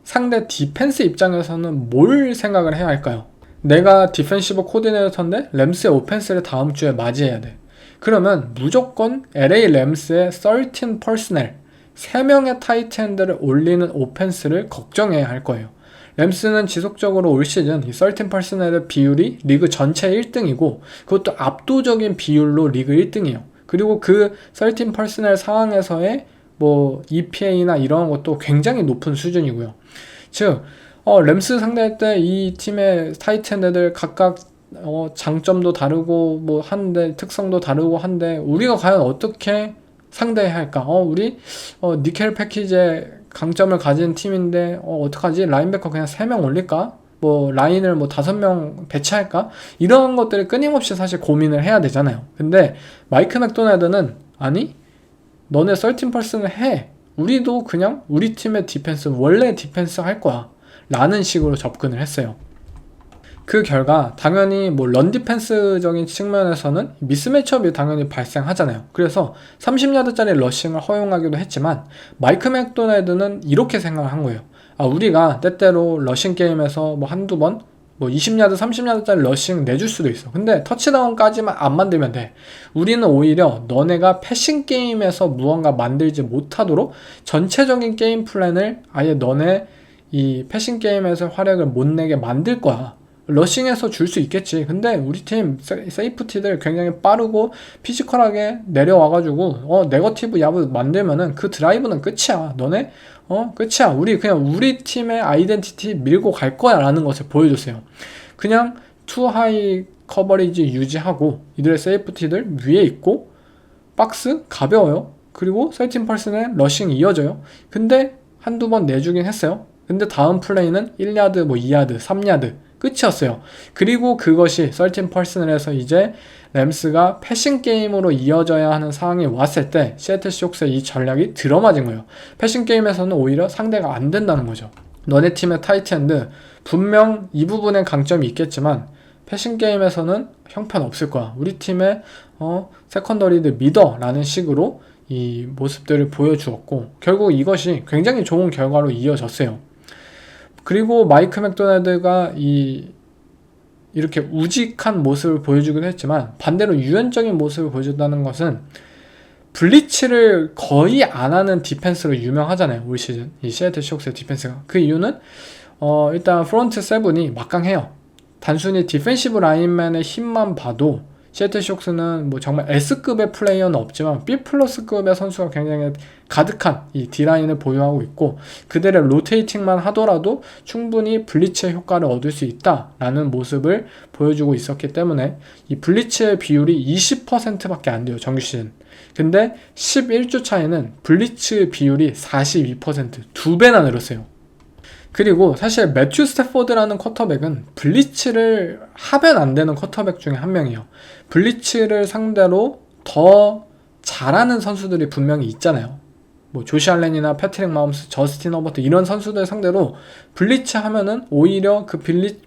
상대 디펜스 입장에서는 뭘 생각을 해야 할까요? 내가 디펜시브 코디네이터인데 램스의 오펜스를 다음 주에 맞이해야 돼. 그러면 무조건 LA 램스의 13 퍼스널 3명의 타이트엔드를 올리는 오펜스를 걱정해야 할 거예요. 램스는 지속적으로 올 시즌 이 13 퍼스널의 비율이 리그 전체 1등이고 그것도 압도적인 비율로 리그 1등이에요. 그리고 그 13 퍼스널 상황에서의 뭐 EPA나 이런 것도 굉장히 높은 수준이고요. 즉 램스 상대할 때 이 팀의 타이트엔드들 각각 장점도 다르고 뭐 한데 특성도 다르고 한데 우리가 과연 어떻게 상대해야 할까? 우리 니켈 패키지의 강점을 가진 팀인데 어떡하지? 라인베커 그냥 3명 올릴까? 뭐 라인을 뭐 5명 배치할까? 이런 것들을 끊임없이 사실 고민을 해야 되잖아요. 근데 마이크 맥도날드는 아니, 너네 13퍼슨을 해. 우리도 그냥 우리 팀의 디펜스 원래 디펜스 할 거야 라는 식으로 접근을 했어요. 그 결과 당연히 뭐 런 디펜스적인 측면에서는 미스매치업이 당연히 발생하잖아요. 그래서 30야드짜리 러싱을 허용하기도 했지만 마이크 맥도날드는 이렇게 생각을 한 거예요. 우리가 때때로 러싱 게임에서 뭐 한두 번 뭐 20야드, 30야드짜리 러싱 내줄 수도 있어. 근데 터치다운까지만 안 만들면 돼. 우리는 오히려 너네가 패싱 게임에서 무언가 만들지 못하도록 전체적인 게임 플랜을 아예 너네 이 패싱 게임에서 활약을 못 내게 만들 거야. 러싱에서 줄 수 있겠지. 근데 우리 팀 세이프티들 굉장히 빠르고 피지컬하게 내려와가지고 네거티브 야구 만들면은 그 드라이브는 끝이야. 너네 끝이야. 우리 그냥 우리 팀의 아이덴티티 밀고 갈 거야 라는 것을 보여줬어요. 그냥 투 하이 커버리지 유지하고 이들의 세이프티들 위에 있고 박스 가벼워요. 그리고 13%의 러싱 이어져요. 근데 한두 번 내주긴 했어요. 근데 다음 플레이는 1야드, 뭐 2야드, 3야드 끝이었어요. 그리고 그것이 13%에서 이제 램스가 패싱 게임으로 이어져야 하는 상황이 왔을 때 시애틀 시옥스의 이 전략이 들어맞은 거예요. 패싱 게임에서는 오히려 상대가 안 된다는 거죠. 너네 팀의 타이트엔드 분명 이 부분에 강점이 있겠지만 패싱 게임에서는 형편없을 거야. 우리 팀의 세컨더리드 미더라는 식으로 이 모습들을 보여주었고 결국 이것이 굉장히 좋은 결과로 이어졌어요. 그리고 마이크 맥도날드가 이렇게 우직한 모습을 보여주기도 했지만 반대로 유연적인 모습을 보여줬다는 것은 블리츠를 거의 안 하는 디펜스로 유명하잖아요. 올 시즌 이 시애틀 시옥스의 디펜스가. 그 이유는 일단 프론트 세븐이 막강해요. 단순히 디펜시브 라인맨의 힘만 봐도 시애틀 시옥스는 뭐 정말 S급의 플레이어는 없지만 B 플러스급의 선수가 굉장히 가득한 이 D라인을 보유하고 있고 그들의 로테이팅만 하더라도 충분히 블리츠의 효과를 얻을 수 있다라는 모습을 보여주고 있었기 때문에 이 블리츠의 비율이 20%밖에 안 돼요. 정규 시즌. 근데 11주 차에는 블리츠 비율이 42%, 2배나 늘었어요. 그리고 사실 매튜 스태포드라는 쿼터백은 블리츠를 하면 안 되는 쿼터백 중에 한 명이에요. 블리츠를 상대로 더 잘하는 선수들이 분명히 있잖아요. 뭐 조시 알렌이나 패트릭 마홈스, 저스틴 허버트 이런 선수들 상대로 블리츠 하면은 오히려 그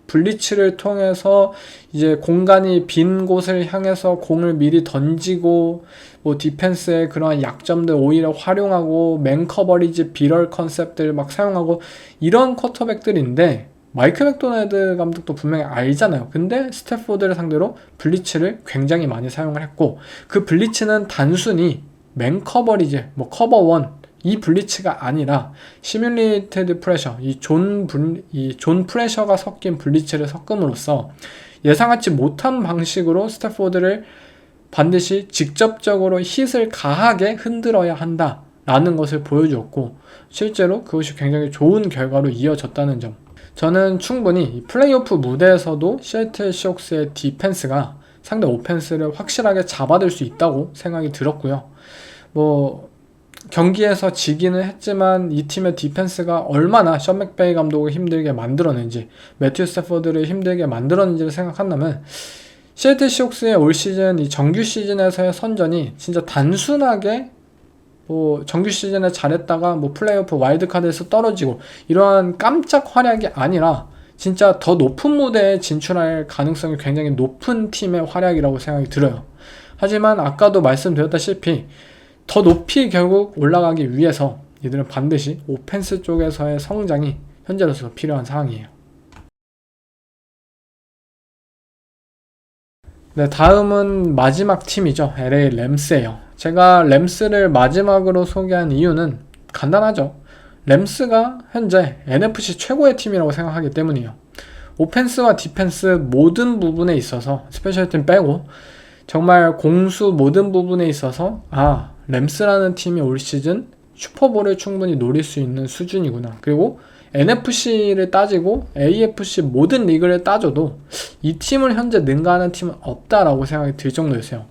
블리츠를 통해서 이제 공간이 빈 곳을 향해서 공을 미리 던지고 뭐 디펜스의 그러한 약점들 오히려 활용하고 맨 커버리지 비럴 컨셉들 막 사용하고 이런 쿼터백들인데 마이크 맥도날드 감독도 분명히 알잖아요. 근데 스태포드를 상대로 블리츠를 굉장히 많이 사용을 했고 그 블리츠는 단순히 맨 커버리지 뭐 커버 원 이 블리츠가 아니라 시뮬레이티드 프레셔 이 존 프레셔가 섞인 블리츠를 섞음으로써 예상하지 못한 방식으로 스태포드를 반드시 직접적으로 힛을 가하게 흔들어야 한다 라는 것을 보여주었고 실제로 그것이 굉장히 좋은 결과로 이어졌다는 점. 저는 충분히 플레이오프 무대에서도 시애틀 시옥스의 디펜스가 상대 오펜스를 확실하게 잡아들 수 있다고 생각이 들었고요. 뭐 경기에서 지기는 했지만 이 팀의 디펜스가 얼마나 션 맥베이 감독을 힘들게 만들었는지 매튜 스태포드를 힘들게 만들었는지를 생각한다면 시애틀 시옥스의 올 시즌 이 정규 시즌에서의 선전이 진짜 단순하게 뭐 정규 시즌에 잘했다가 뭐 플레이오프 와일드카드에서 떨어지고 이러한 깜짝 활약이 아니라 진짜 더 높은 무대에 진출할 가능성이 굉장히 높은 팀의 활약이라고 생각이 들어요. 하지만 아까도 말씀드렸다시피 더 높이 결국 올라가기 위해서 이들은 반드시 오펜스 쪽에서의 성장이 현재로서 필요한 상황이에요. 네, 다음은 마지막 팀이죠. LA 램스예요. 제가 램스를 마지막으로 소개한 이유는 간단하죠. 램스가 현재 NFC 최고의 팀이라고 생각하기 때문이에요. 오펜스와 디펜스 모든 부분에 있어서 스페셜팀 빼고 정말 공수 모든 부분에 있어서 램스라는 팀이 올 시즌 슈퍼볼을 충분히 노릴 수 있는 수준이구나. 그리고 NFC를 따지고 AFC 모든 리그를 따져도 이 팀을 현재 능가하는 팀은 없다라고 생각이 들 정도였어요.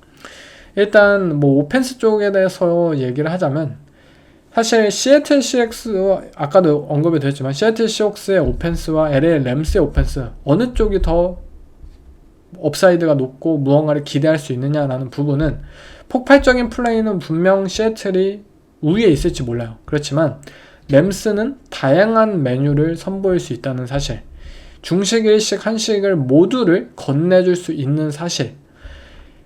일단 뭐 오펜스 쪽에 대해서 얘기를 하자면 사실 시애틀 시엑스와 아까도 언급이 됐지만 시애틀 시옥스의 오펜스와 LA 램스의 오펜스 어느 쪽이 더 업사이드가 높고 무언가를 기대할 수 있느냐라는 부분은 폭발적인 플레이는 분명 시애틀이 우위에 있을지 몰라요. 그렇지만 램스는 다양한 메뉴를 선보일 수 있다는 사실, 중식, 일식, 한식을 모두를 건네줄 수 있는 사실,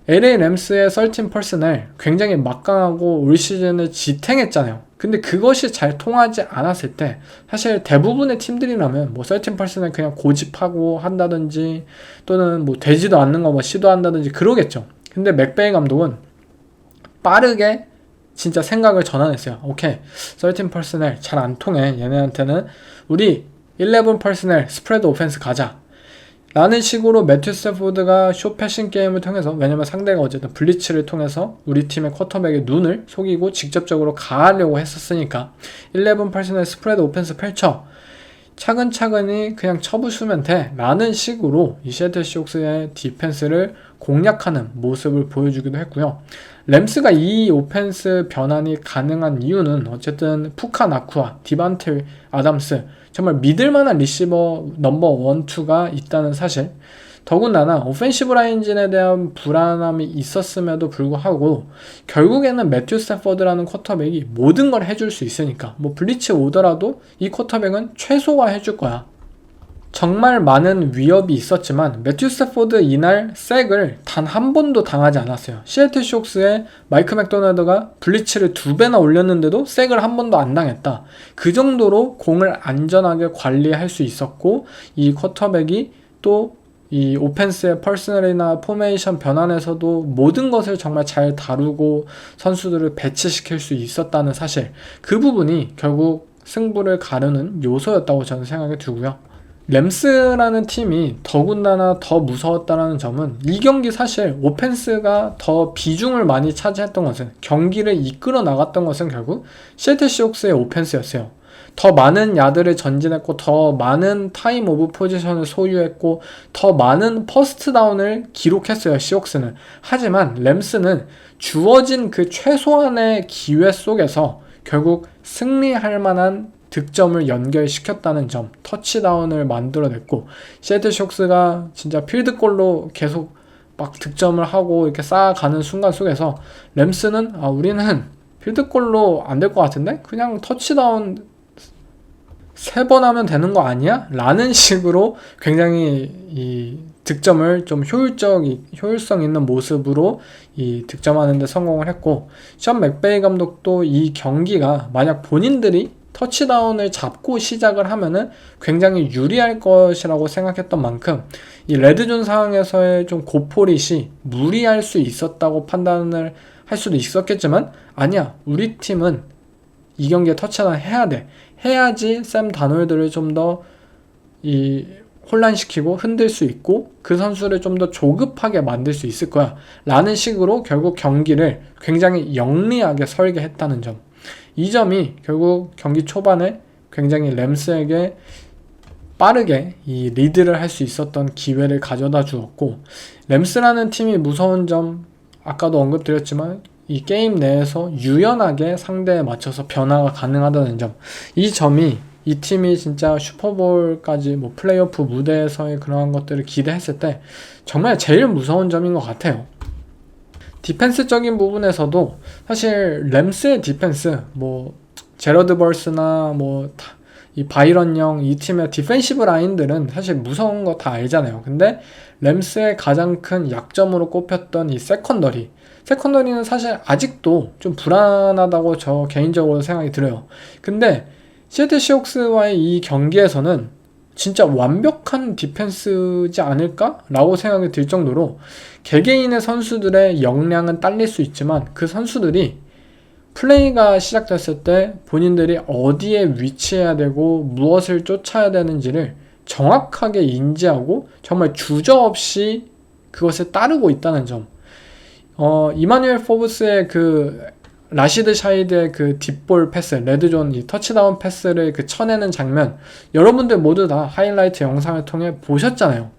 LA 램스의 13 퍼스널 굉장히 막강하고 올 시즌을 지탱했잖아요. 근데 그것이 잘 통하지 않았을 때 사실 대부분의 팀들이라면 뭐 13%는 그냥 고집하고 한다든지 또는 뭐 되지도 않는 거 뭐 시도한다든지 그러겠죠. 근데 맥베이 감독은 빠르게 진짜 생각을 전환했어요. 오케이, 13% 잘 안 통해. 얘네한테는 우리 11% 스프레드 오펜스 가자 라는 식으로 매튜 스태포드가 쇼 패싱 게임을 통해서, 왜냐면 상대가 어쨌든 블리츠를 통해서 우리 팀의 쿼터백의 눈을 속이고 직접적으로 가하려고 했었으니까 11% 스프레드 오펜스 펼쳐 차근차근히 그냥 쳐부수면 돼 라는 식으로 이 시애틀 시옥스의 디펜스를 공략하는 모습을 보여주기도 했고요. 램스가 이 오펜스 변환이 가능한 이유는 어쨌든 푸카 나쿠아, 디반테 아담스, 정말 믿을만한 리시버 넘버 1, 2가 있다는 사실, 더군다나 오펜시브 라인진에 대한 불안함이 있었음에도 불구하고 결국에는 매튜 스태포드라는 쿼터백이 모든 걸 해줄 수 있으니까 뭐 블리츠 오더라도 이 쿼터백은 최소화 해줄 거야. 정말 많은 위협이 있었지만 매튜 스태포드 이날 색을 단 한 번도 당하지 않았어요. 시애틀 쇼크스의 마이크 맥도날드가 블리츠를 2배나 올렸는데도 색을 한 번도 안 당했다. 그 정도로 공을 안전하게 관리할 수 있었고, 이 쿼터백이 또 이 오펜스의 퍼스널이나 포메이션 변환에서도 모든 것을 정말 잘 다루고 선수들을 배치시킬 수 있었다는 사실, 그 부분이 결국 승부를 가르는 요소였다고 저는 생각이 들고요. 램스라는 팀이 더군다나 더 무서웠다는 점은 이 경기 사실 오펜스가 더 비중을 많이 차지했던 것은, 경기를 이끌어 나갔던 것은 결국 시애틀 시옥스의 오펜스였어요. 더 많은 야드를 전진했고 더 많은 타임 오브 포지션을 소유했고 더 많은 퍼스트 다운을 기록했어요, 시옥스는. 하지만 램스는 주어진 그 최소한의 기회 속에서 결국 승리할 만한 득점을 연결시켰다는 점, 터치다운을 만들어냈고, 시애틀 쇼크스가 진짜 필드골로 계속 막 득점을 하고 이렇게 쌓아가는 순간 속에서 램스는 우리는 필드골로 안 될 것 같은데? 그냥 터치다운 3번 하면 되는 거 아니야? 라는 식으로 굉장히 이 득점을 좀 효율성 있는 모습으로 이 득점하는 데 성공을 했고, 션 맥베이 감독도 이 경기가 만약 본인들이 터치다운을 잡고 시작을 하면은 굉장히 유리할 것이라고 생각했던 만큼 이 레드존 상황에서의 좀 고포릿이 무리할 수 있었다고 판단을 할 수도 있었겠지만, 아니야, 우리 팀은 이 경기에 터치다운 해야 돼. 해야지 샘 다놀드를 좀 더 이 혼란시키고 흔들 수 있고 그 선수를 좀 더 조급하게 만들 수 있을 거야 라는 식으로 결국 경기를 굉장히 영리하게 설계했다는 점, 이 점이 결국 경기 초반에 굉장히 램스에게 빠르게 이 리드를 할 수 있었던 기회를 가져다 주었고, 램스라는 팀이 무서운 점, 아까도 언급드렸지만 이 게임 내에서 유연하게 상대에 맞춰서 변화가 가능하다는 점, 이 점이 이 팀이 진짜 슈퍼볼까지 뭐 플레이오프 무대에서의 그러한 것들을 기대했을 때 정말 제일 무서운 점인 것 같아요. 디펜스적인 부분에서도 사실 램스의 디펜스, 뭐 제러드 벌스나 뭐 이 바이런 영, 이 팀의 디펜시브 라인들은 사실 무서운 거 다 알잖아요. 근데 램스의 가장 큰 약점으로 꼽혔던 이 세컨더리는 사실 아직도 좀 불안하다고 저 개인적으로 생각이 들어요. 근데 시애틀 시옥스와의 이 경기에서는 진짜 완벽한 디펜스지 않을까? 라고 생각이 들 정도로 개개인의 선수들의 역량은 딸릴 수 있지만 그 선수들이 플레이가 시작됐을 때 본인들이 어디에 위치해야 되고 무엇을 쫓아야 되는지를 정확하게 인지하고 정말 주저없이 그것을 따르고 있다는 점, 이마누엘 포브스의 그 라시드 샤이드의 그 딥볼 패스, 레드존 이 터치다운 패스를 그 쳐내는 장면, 여러분들 모두 다 하이라이트 영상을 통해 보셨잖아요.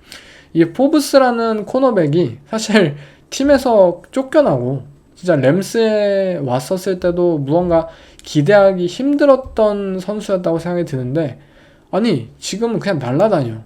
이 포브스라는 코너백이 사실 팀에서 쫓겨나고 진짜 램스에 왔었을 때도 무언가 기대하기 힘들었던 선수였다고 생각이 드는데, 아니 지금은 그냥 날아다녀.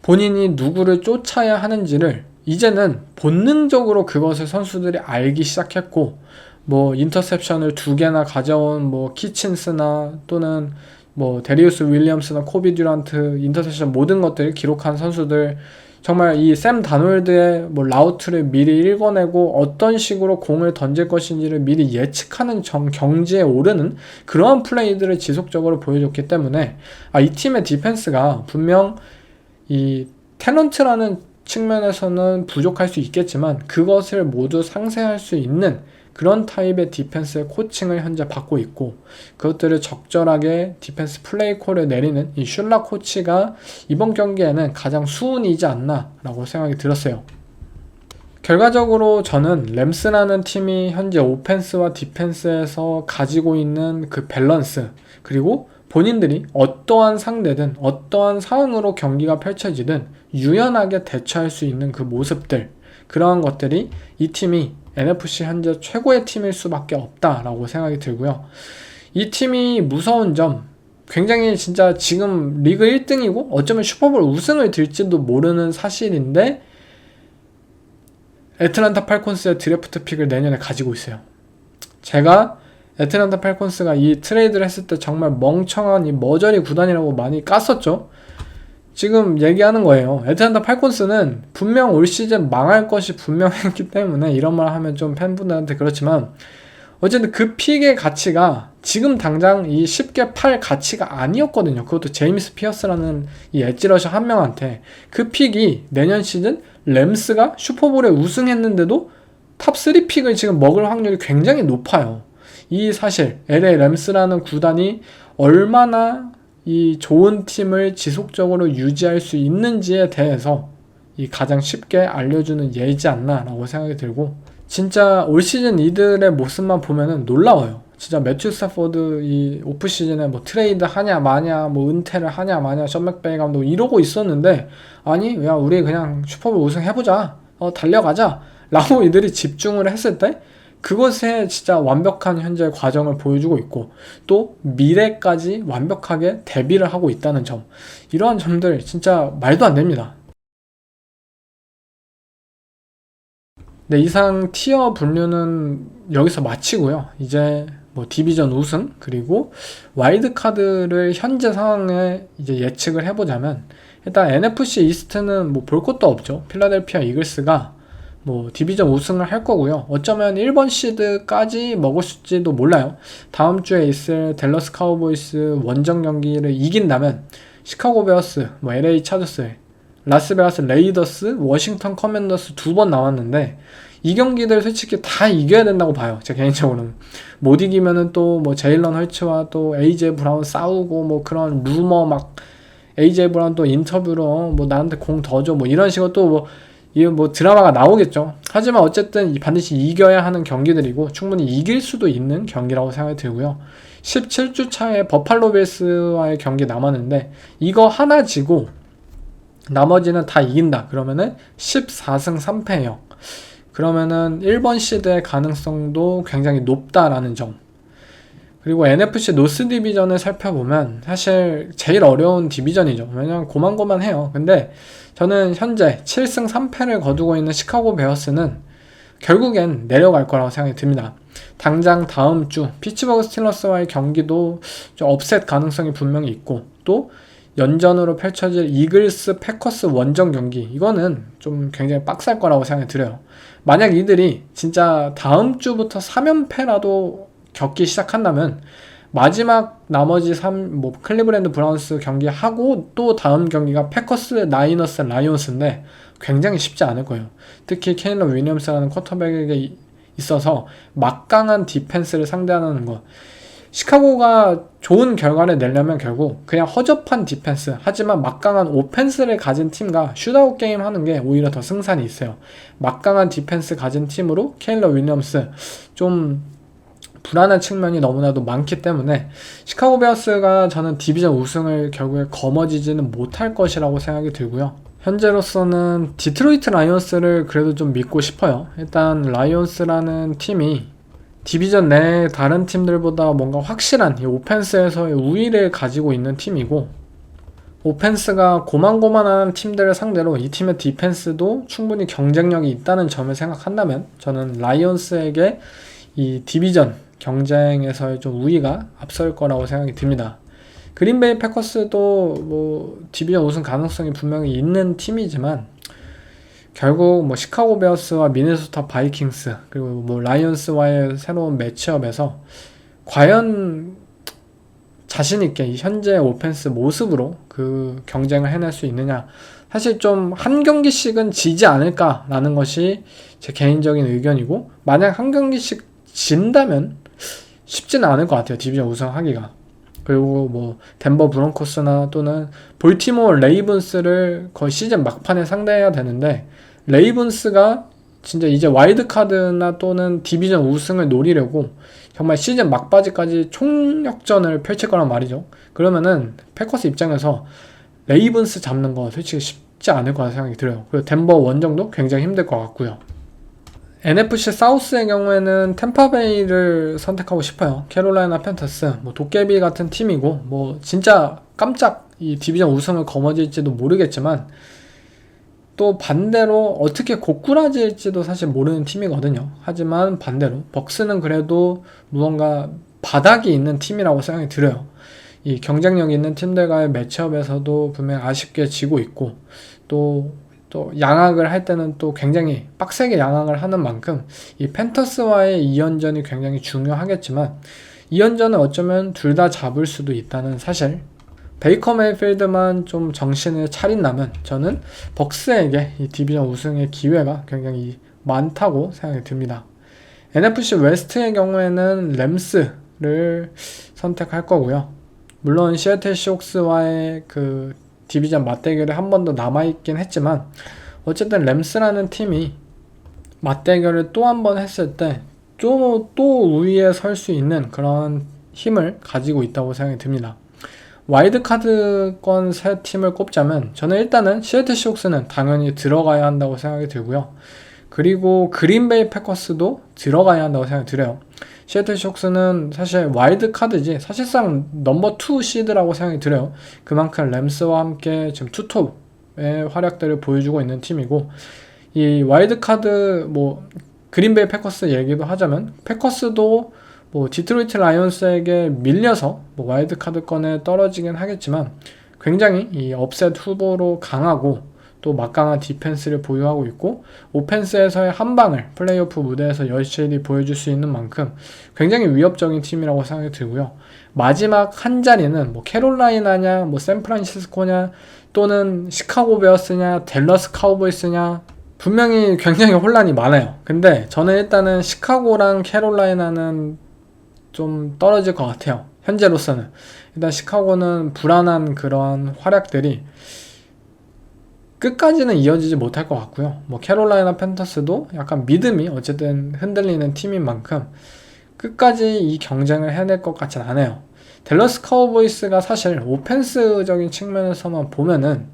본인이 누구를 쫓아야 하는지를 이제는 본능적으로 그것을 선수들이 알기 시작했고, 뭐 인터셉션을 2개나 가져온 뭐 키친스나 또는 뭐 데리우스 윌리엄스나 코비 듀란트, 인터셉션 모든 것들 기록한 선수들, 정말 이 샘 다놀드의 뭐 라우트를 미리 읽어내고 어떤 식으로 공을 던질 것인지를 미리 예측하는 경지에 오르는 그러한 플레이들을 지속적으로 보여줬기 때문에 이 팀의 디펜스가 분명 이 탤런트라는 측면에서는 부족할 수 있겠지만 그것을 모두 상쇄할 수 있는 그런 타입의 디펜스의 코칭을 현재 받고 있고, 그것들을 적절하게 디펜스 플레이 콜을 내리는 이 슐라 코치가 이번 경기에는 가장 수운이지 않나 라고 생각이 들었어요. 결과적으로 저는 램스라는 팀이 현재 오펜스와 디펜스에서 가지고 있는 그 밸런스, 그리고 본인들이 어떠한 상대든 어떠한 상황으로 경기가 펼쳐지든 유연하게 대처할 수 있는 그 모습들, 그러한 것들이 이 팀이 NFC 현재 최고의 팀일 수밖에 없다라고 생각이 들고요. 이 팀이 무서운 점, 굉장히 진짜 지금 리그 1등이고 어쩌면 슈퍼볼 우승을 들지도 모르는 사실인데 애틀랜타 팔콘스의 드래프트 픽을 내년에 가지고 있어요. 제가 애틀랜타 팔콘스가 이 트레이드를 했을 때 정말 멍청한 이 머저리 구단이라고 많이 깠었죠. 지금 얘기하는 거예요. 애틀랜타 팔콘스는 분명 올 시즌 망할 것이 분명했기 때문에 이런 말 하면 좀 팬분들한테 그렇지만, 어쨌든 그 픽의 가치가 지금 당장 이 쉽게 팔 가치가 아니었거든요. 그것도 제임스 피어스라는 이 엣지러셔 한 명한테. 그 픽이 내년 시즌 램스가 슈퍼볼에 우승했는데도 탑3 픽을 지금 먹을 확률이 굉장히 높아요. 이 사실 LA 램스라는 구단이 얼마나 이 좋은 팀을 지속적으로 유지할 수 있는지에 대해서 이 가장 쉽게 알려주는 예이지 않나 라고 생각이 들고, 진짜 올 시즌 이들의 모습만 보면은 놀라워요. 진짜 매튜 스태포드 이 오프 시즌에 뭐 트레이드 하냐 마냐, 뭐 은퇴를 하냐 마냐, 션 맥베이 감독 이러고 있었는데, 아니 야 우리 그냥 슈퍼볼 우승 해보자, 달려가자 라고 이들이 집중을 했을 때 그것에 진짜 완벽한 현재 과정을 보여주고 있고, 또 미래까지 완벽하게 대비를 하고 있다는 점, 이러한 점들 진짜 말도 안 됩니다. 네, 이상 티어 분류는 여기서 마치고요. 이제 뭐 디비전 우승 그리고 와일드카드를 현재 상황에 이제 예측을 해보자면, 일단 NFC 이스트는 뭐 볼 것도 없죠. 필라델피아 이글스가 뭐 디비전 우승을 할 거고요. 어쩌면 1번 시드까지 먹을지도 몰라요. 다음 주에 있을 댈러스 카우보이스 원정 경기를 이긴다면 시카고 베어스, 뭐 LA 차저스, 라스베가스 레이더스, 워싱턴 커맨더스 2번 남았는데 이 경기들 솔직히 다 이겨야 된다고 봐요. 제 개인적으로는. 못 이기면은 또 뭐 제일런 헐츠와 또 AJ 브라운 싸우고 뭐 그런 루머 막 AJ 브라운 또 인터뷰로 뭐 나한테 공 더 줘 뭐 이런 식으로 또 뭐 드라마가 나오겠죠. 하지만 어쨌든 반드시 이겨야 하는 경기들이고 충분히 이길 수도 있는 경기라고 생각이 들고요. 17주 차에 버팔로 빌스와의 경기 남았는데 이거 하나 지고 나머지는 다 이긴다 그러면은 14승 3패예요. 그러면은 1번 시드의 가능성도 굉장히 높다라는 점. 그리고 NFC 노스 디비전을 살펴보면 사실 제일 어려운 디비전이죠. 왜냐면 고만고만해요. 근데 저는 현재 7승 3패를 거두고 있는 시카고 베어스는 결국엔 내려갈 거라고 생각이 듭니다. 당장 다음 주 피츠버그 스틸러스와의 경기도 좀 업셋 가능성이 분명히 있고, 또 연전으로 펼쳐질 이글스 패커스 원정 경기, 이거는 좀 굉장히 빡셀 거라고 생각이 들어요. 만약 이들이 진짜 다음 주부터 3연패라도 겪기 시작한다면 마지막 나머지 뭐 클리브랜드 브라운스 경기하고 또 다음 경기가 패커스, 나이너스, 라이온스인데 굉장히 쉽지 않을 거예요. 특히 케일러 윌리엄스라는 쿼터백에게 있어서 막강한 디펜스를 상대하는 것, 시카고가 좋은 결과를 내려면 결국 그냥 허접한 디펜스 하지만 막강한 오펜스를 가진 팀과 슛아웃 게임 하는 게 오히려 더 승산이 있어요. 막강한 디펜스 가진 팀으로 케일러 윌리엄스 좀 불안한 측면이 너무나도 많기 때문에 시카고 베어스가 저는 디비전 우승을 결국에 거머쥐지는 못할 것이라고 생각이 들고요. 현재로서는 디트로이트 라이온스를 그래도 좀 믿고 싶어요. 일단 라이온스라는 팀이 디비전 내 다른 팀들보다 뭔가 확실한 이 오펜스에서의 우위를 가지고 있는 팀이고, 오펜스가 고만고만한 팀들을 상대로 이 팀의 디펜스도 충분히 경쟁력이 있다는 점을 생각한다면 저는 라이온스에게 이 디비전 경쟁에서의 좀 우위가 앞설 거라고 생각이 듭니다. 그린베이 패커스도 뭐 디비전 우승 가능성이 분명히 있는 팀이지만 결국 뭐 시카고 베어스와 미네소타 바이킹스 그리고 뭐 라이언스와의 새로운 매치업에서 과연 자신 있게 이 현재 오펜스 모습으로 그 경쟁을 해낼 수 있느냐, 사실 좀 한 경기씩은 지지 않을까라는 것이 제 개인적인 의견이고, 만약 한 경기씩 진다면 쉽지는 않을 것 같아요, 디비전 우승하기가. 그리고 뭐 덴버 브론코스나 또는 볼티모어 레이븐스를 거의 시즌 막판에 상대해야 되는데, 레이븐스가 진짜 이제 와일드카드나 또는 디비전 우승을 노리려고 정말 시즌 막바지까지 총력전을 펼칠 거란 말이죠. 그러면은 패커스 입장에서 레이븐스 잡는 거 솔직히 쉽지 않을 거라 생각이 들어요. 그리고 덴버 원정도 굉장히 힘들 것 같고요. NFC 사우스의 경우에는 템파베이를 선택하고 싶어요. 캐롤라이나 팬터스, 뭐 도깨비 같은 팀이고, 뭐 진짜 깜짝 이 디비전 우승을 거머쥘지도 모르겠지만, 또 반대로 어떻게 고꾸라질지도 사실 모르는 팀이거든요. 하지만 반대로 벅스는 그래도 무언가 바닥이 있는 팀이라고 생각이 들어요. 이 경쟁력 있는 팀들과의 매치업에서도 분명 아쉽게 지고 있고, 또 양악을 할 때는 또 굉장히 빡세게 양악을 하는 만큼 이 팬터스와의 2연전이 굉장히 중요하겠지만, 2연전을 어쩌면 둘 다 잡을 수도 있다는 사실, 베이커 메이필드만 좀 정신을 차린다면 저는 벅스에게 이 디비전 우승의 기회가 굉장히 많다고 생각이 듭니다. NFC 웨스트의 경우에는 램스를 선택할 거고요. 물론 시애틀 시옥스와의 그 디비전 맞대결이 한 번 더 남아있긴 했지만, 어쨌든 램스라는 팀이 맞대결을 또 한 번 했을 때 또 우위에 설 수 있는 그런 힘을 가지고 있다고 생각이 듭니다. 와일드카드권 세 팀을 꼽자면 저는 일단은 시애틀 시옥스는 당연히 들어가야 한다고 생각이 들고요. 그리고 그린베이 패커스도 들어가야 한다고 생각이 들어요. 시애틀 시옥스는 사실 와일드카드지 사실상 넘버 2 시드라고 생각이 들어요. 그만큼 램스와 함께 지금 투톱의 활약들을 보여주고 있는 팀이고, 이 와일드카드 뭐 그린베이 패커스 얘기도 하자면 패커스도 뭐 디트로이트 라이온스에게 밀려서 뭐 와일드카드권에 떨어지긴 하겠지만 굉장히 이 업셋 후보로 강하고 또 막강한 디펜스를 보유하고 있고, 오펜스에서의 한방을 플레이오프 무대에서 여실히 보여줄 수 있는 만큼 굉장히 위협적인 팀이라고 생각이 들고요. 마지막 한 자리는 뭐 캐롤라이나냐 뭐 샌프란시스코냐 또는 시카고 베어스냐 댈러스 카우보이스냐, 분명히 굉장히 혼란이 많아요. 근데 저는 일단은 시카고랑 캐롤라이나는 좀 떨어질 것 같아요. 현재로서는. 일단 시카고는 불안한 그런 활약들이 끝까지는 이어지지 못할 것 같고요. 뭐 캐롤라이나 팬터스도 약간 믿음이 어쨌든 흔들리는 팀인 만큼 끝까지 이 경쟁을 해낼 것 같진 않아요. 댈러스 카우보이스가 사실 오펜스적인 측면에서만 보면은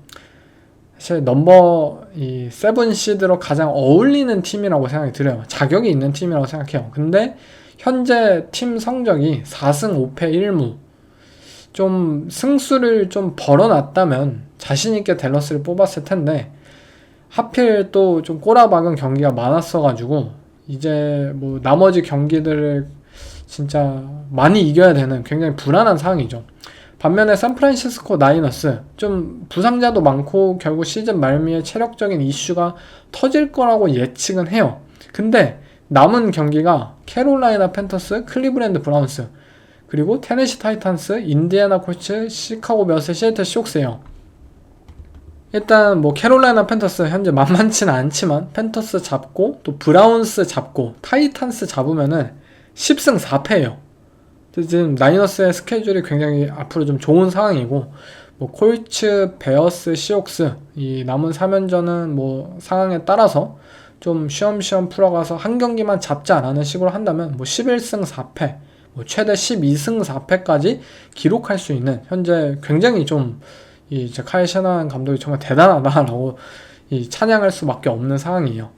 사실 넘버 7 시드로 가장 어울리는 팀이라고 생각이 들어요. 자격이 있는 팀이라고 생각해요. 근데 현재 팀 성적이 4승 5패 1무, 좀 승수를 좀 벌어놨다면 자신있게 댈러스를 뽑았을 텐데, 하필 또 좀 꼬라박은 경기가 많았어가지고 이제 뭐 나머지 경기들을 진짜 많이 이겨야 되는 굉장히 불안한 상황이죠. 반면에 샌프란시스코 나이너스, 좀 부상자도 많고 결국 시즌 말미에 체력적인 이슈가 터질 거라고 예측은 해요. 근데 남은 경기가 캐롤라이나 팬터스, 클리브랜드 브라운스, 그리고 테네시 타이탄스, 인디애나 콜츠, 시카고 베어스, 시애틀 시옥스예요. 일단 뭐 캐롤라이나 팬터스 현재 만만치는 않지만 팬터스 잡고 또 브라운스 잡고 타이탄스 잡으면은 10승 4패예요. 지금 나이너스의 스케줄이 굉장히 앞으로 좀 좋은 상황이고, 뭐 콜츠, 베어스, 시옥스 이 남은 3연전은 뭐 상황에 따라서 좀 쉬엄쉬엄 풀어가서 한 경기만 잡지 않는 식으로 한다면 뭐 11승 4패, 뭐 최대 12승 4패까지 기록할 수 있는, 현재 굉장히 좀 이제 카일 셔나한 감독이 정말 대단하다라고 찬양할 수밖에 없는 상황이에요.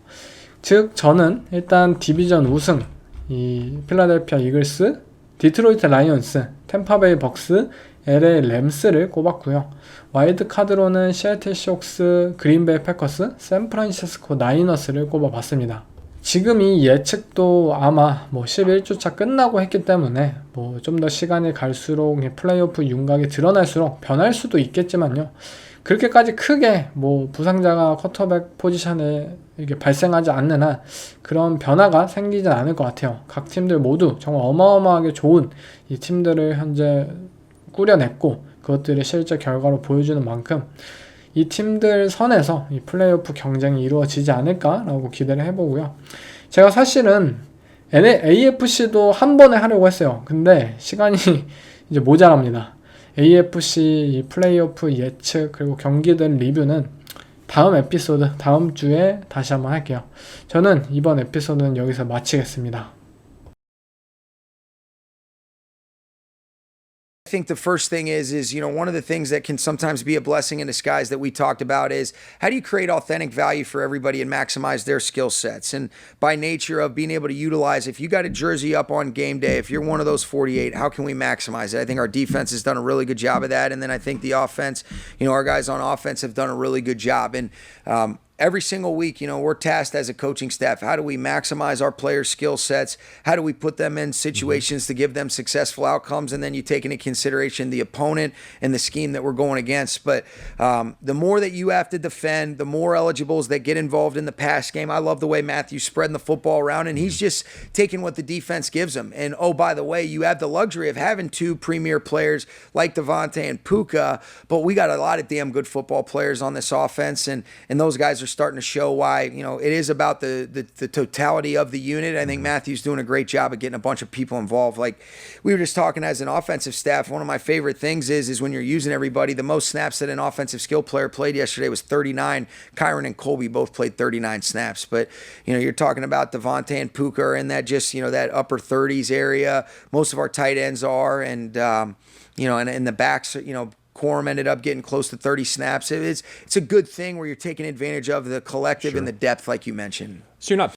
즉 저는 일단 디비전 우승 이 필라델피아 이글스, 디트로이트 라이온스, 템파베이 벅스, LA 램스를 꼽았고요. 와일드카드로는 시애틀 시옥스, 그린베이 패커스, 샌프란시스코 나이너스를 꼽아봤습니다. 지금 이 예측도 아마 뭐 11주차 끝나고 했기 때문에 뭐 좀 더 시간이 갈수록 이 플레이오프 윤곽이 드러날수록 변할 수도 있겠지만요. 그렇게까지 크게 뭐 부상자가 쿼터백 포지션에 이게 발생하지 않는 한 그런 변화가 생기진 않을 것 같아요. 각 팀들 모두 정말 어마어마하게 좋은 이 팀들을 현재 꾸려냈고 그것들이 실제 결과로 보여주는 만큼 이 팀들 선에서 이 플레이오프 경쟁이 이루어지지 않을까라고 기대를 해보고요. 제가 사실은 AFC도 한 번에 하려고 했어요. 근데 시간이 이제 모자랍니다. AFC 이 플레이오프 예측 그리고 경기들 리뷰는 다음 에피소드, 다음 주에 다시 한번 할게요. 저는 이번 에피소드는 여기서 마치겠습니다. I think the first thing is one of the things that can sometimes be a blessing in disguise that we talked about is how do you create authentic value for everybody and maximize their skill sets? And by nature of being able to utilize, if you got a jersey up on game day, if you're one of those 48, how can we maximize it? I think our defense has done a really good job of that. And then I think the offense, our guys on offense have done a really good job. And, every single week, we're tasked as a coaching staff. How do we maximize our players' skill sets? How do we put them in situations to give them successful outcomes? And then you take into consideration the opponent and the scheme that we're going against. But the more that you have to defend, the more eligibles that get involved in the pass game. I love the way Matthew's spreading the football around, and he's just taking what the defense gives him. And, oh, by the way, you have the luxury of having two premier players like Devontae and Puka, but we got a lot of damn good football players on this offense, and those guys are starting to show why, it is about the totality of the unit. I think Matthew's doing a great job of getting a bunch of people involved. Like we were just talking as an offensive staff, one of my favorite things is when you're using everybody, the most snaps that an offensive skill player played yesterday was 39. Kyron and Colby both played 39 snaps. But, you're talking about Devontae and Puka are in that just, that upper 30s area. Most of our tight ends are. And, and the backs, Quorum ended up getting close to 30 snaps. It's a good thing where you're taking advantage of the collective and the depth, like you mentioned. So you're not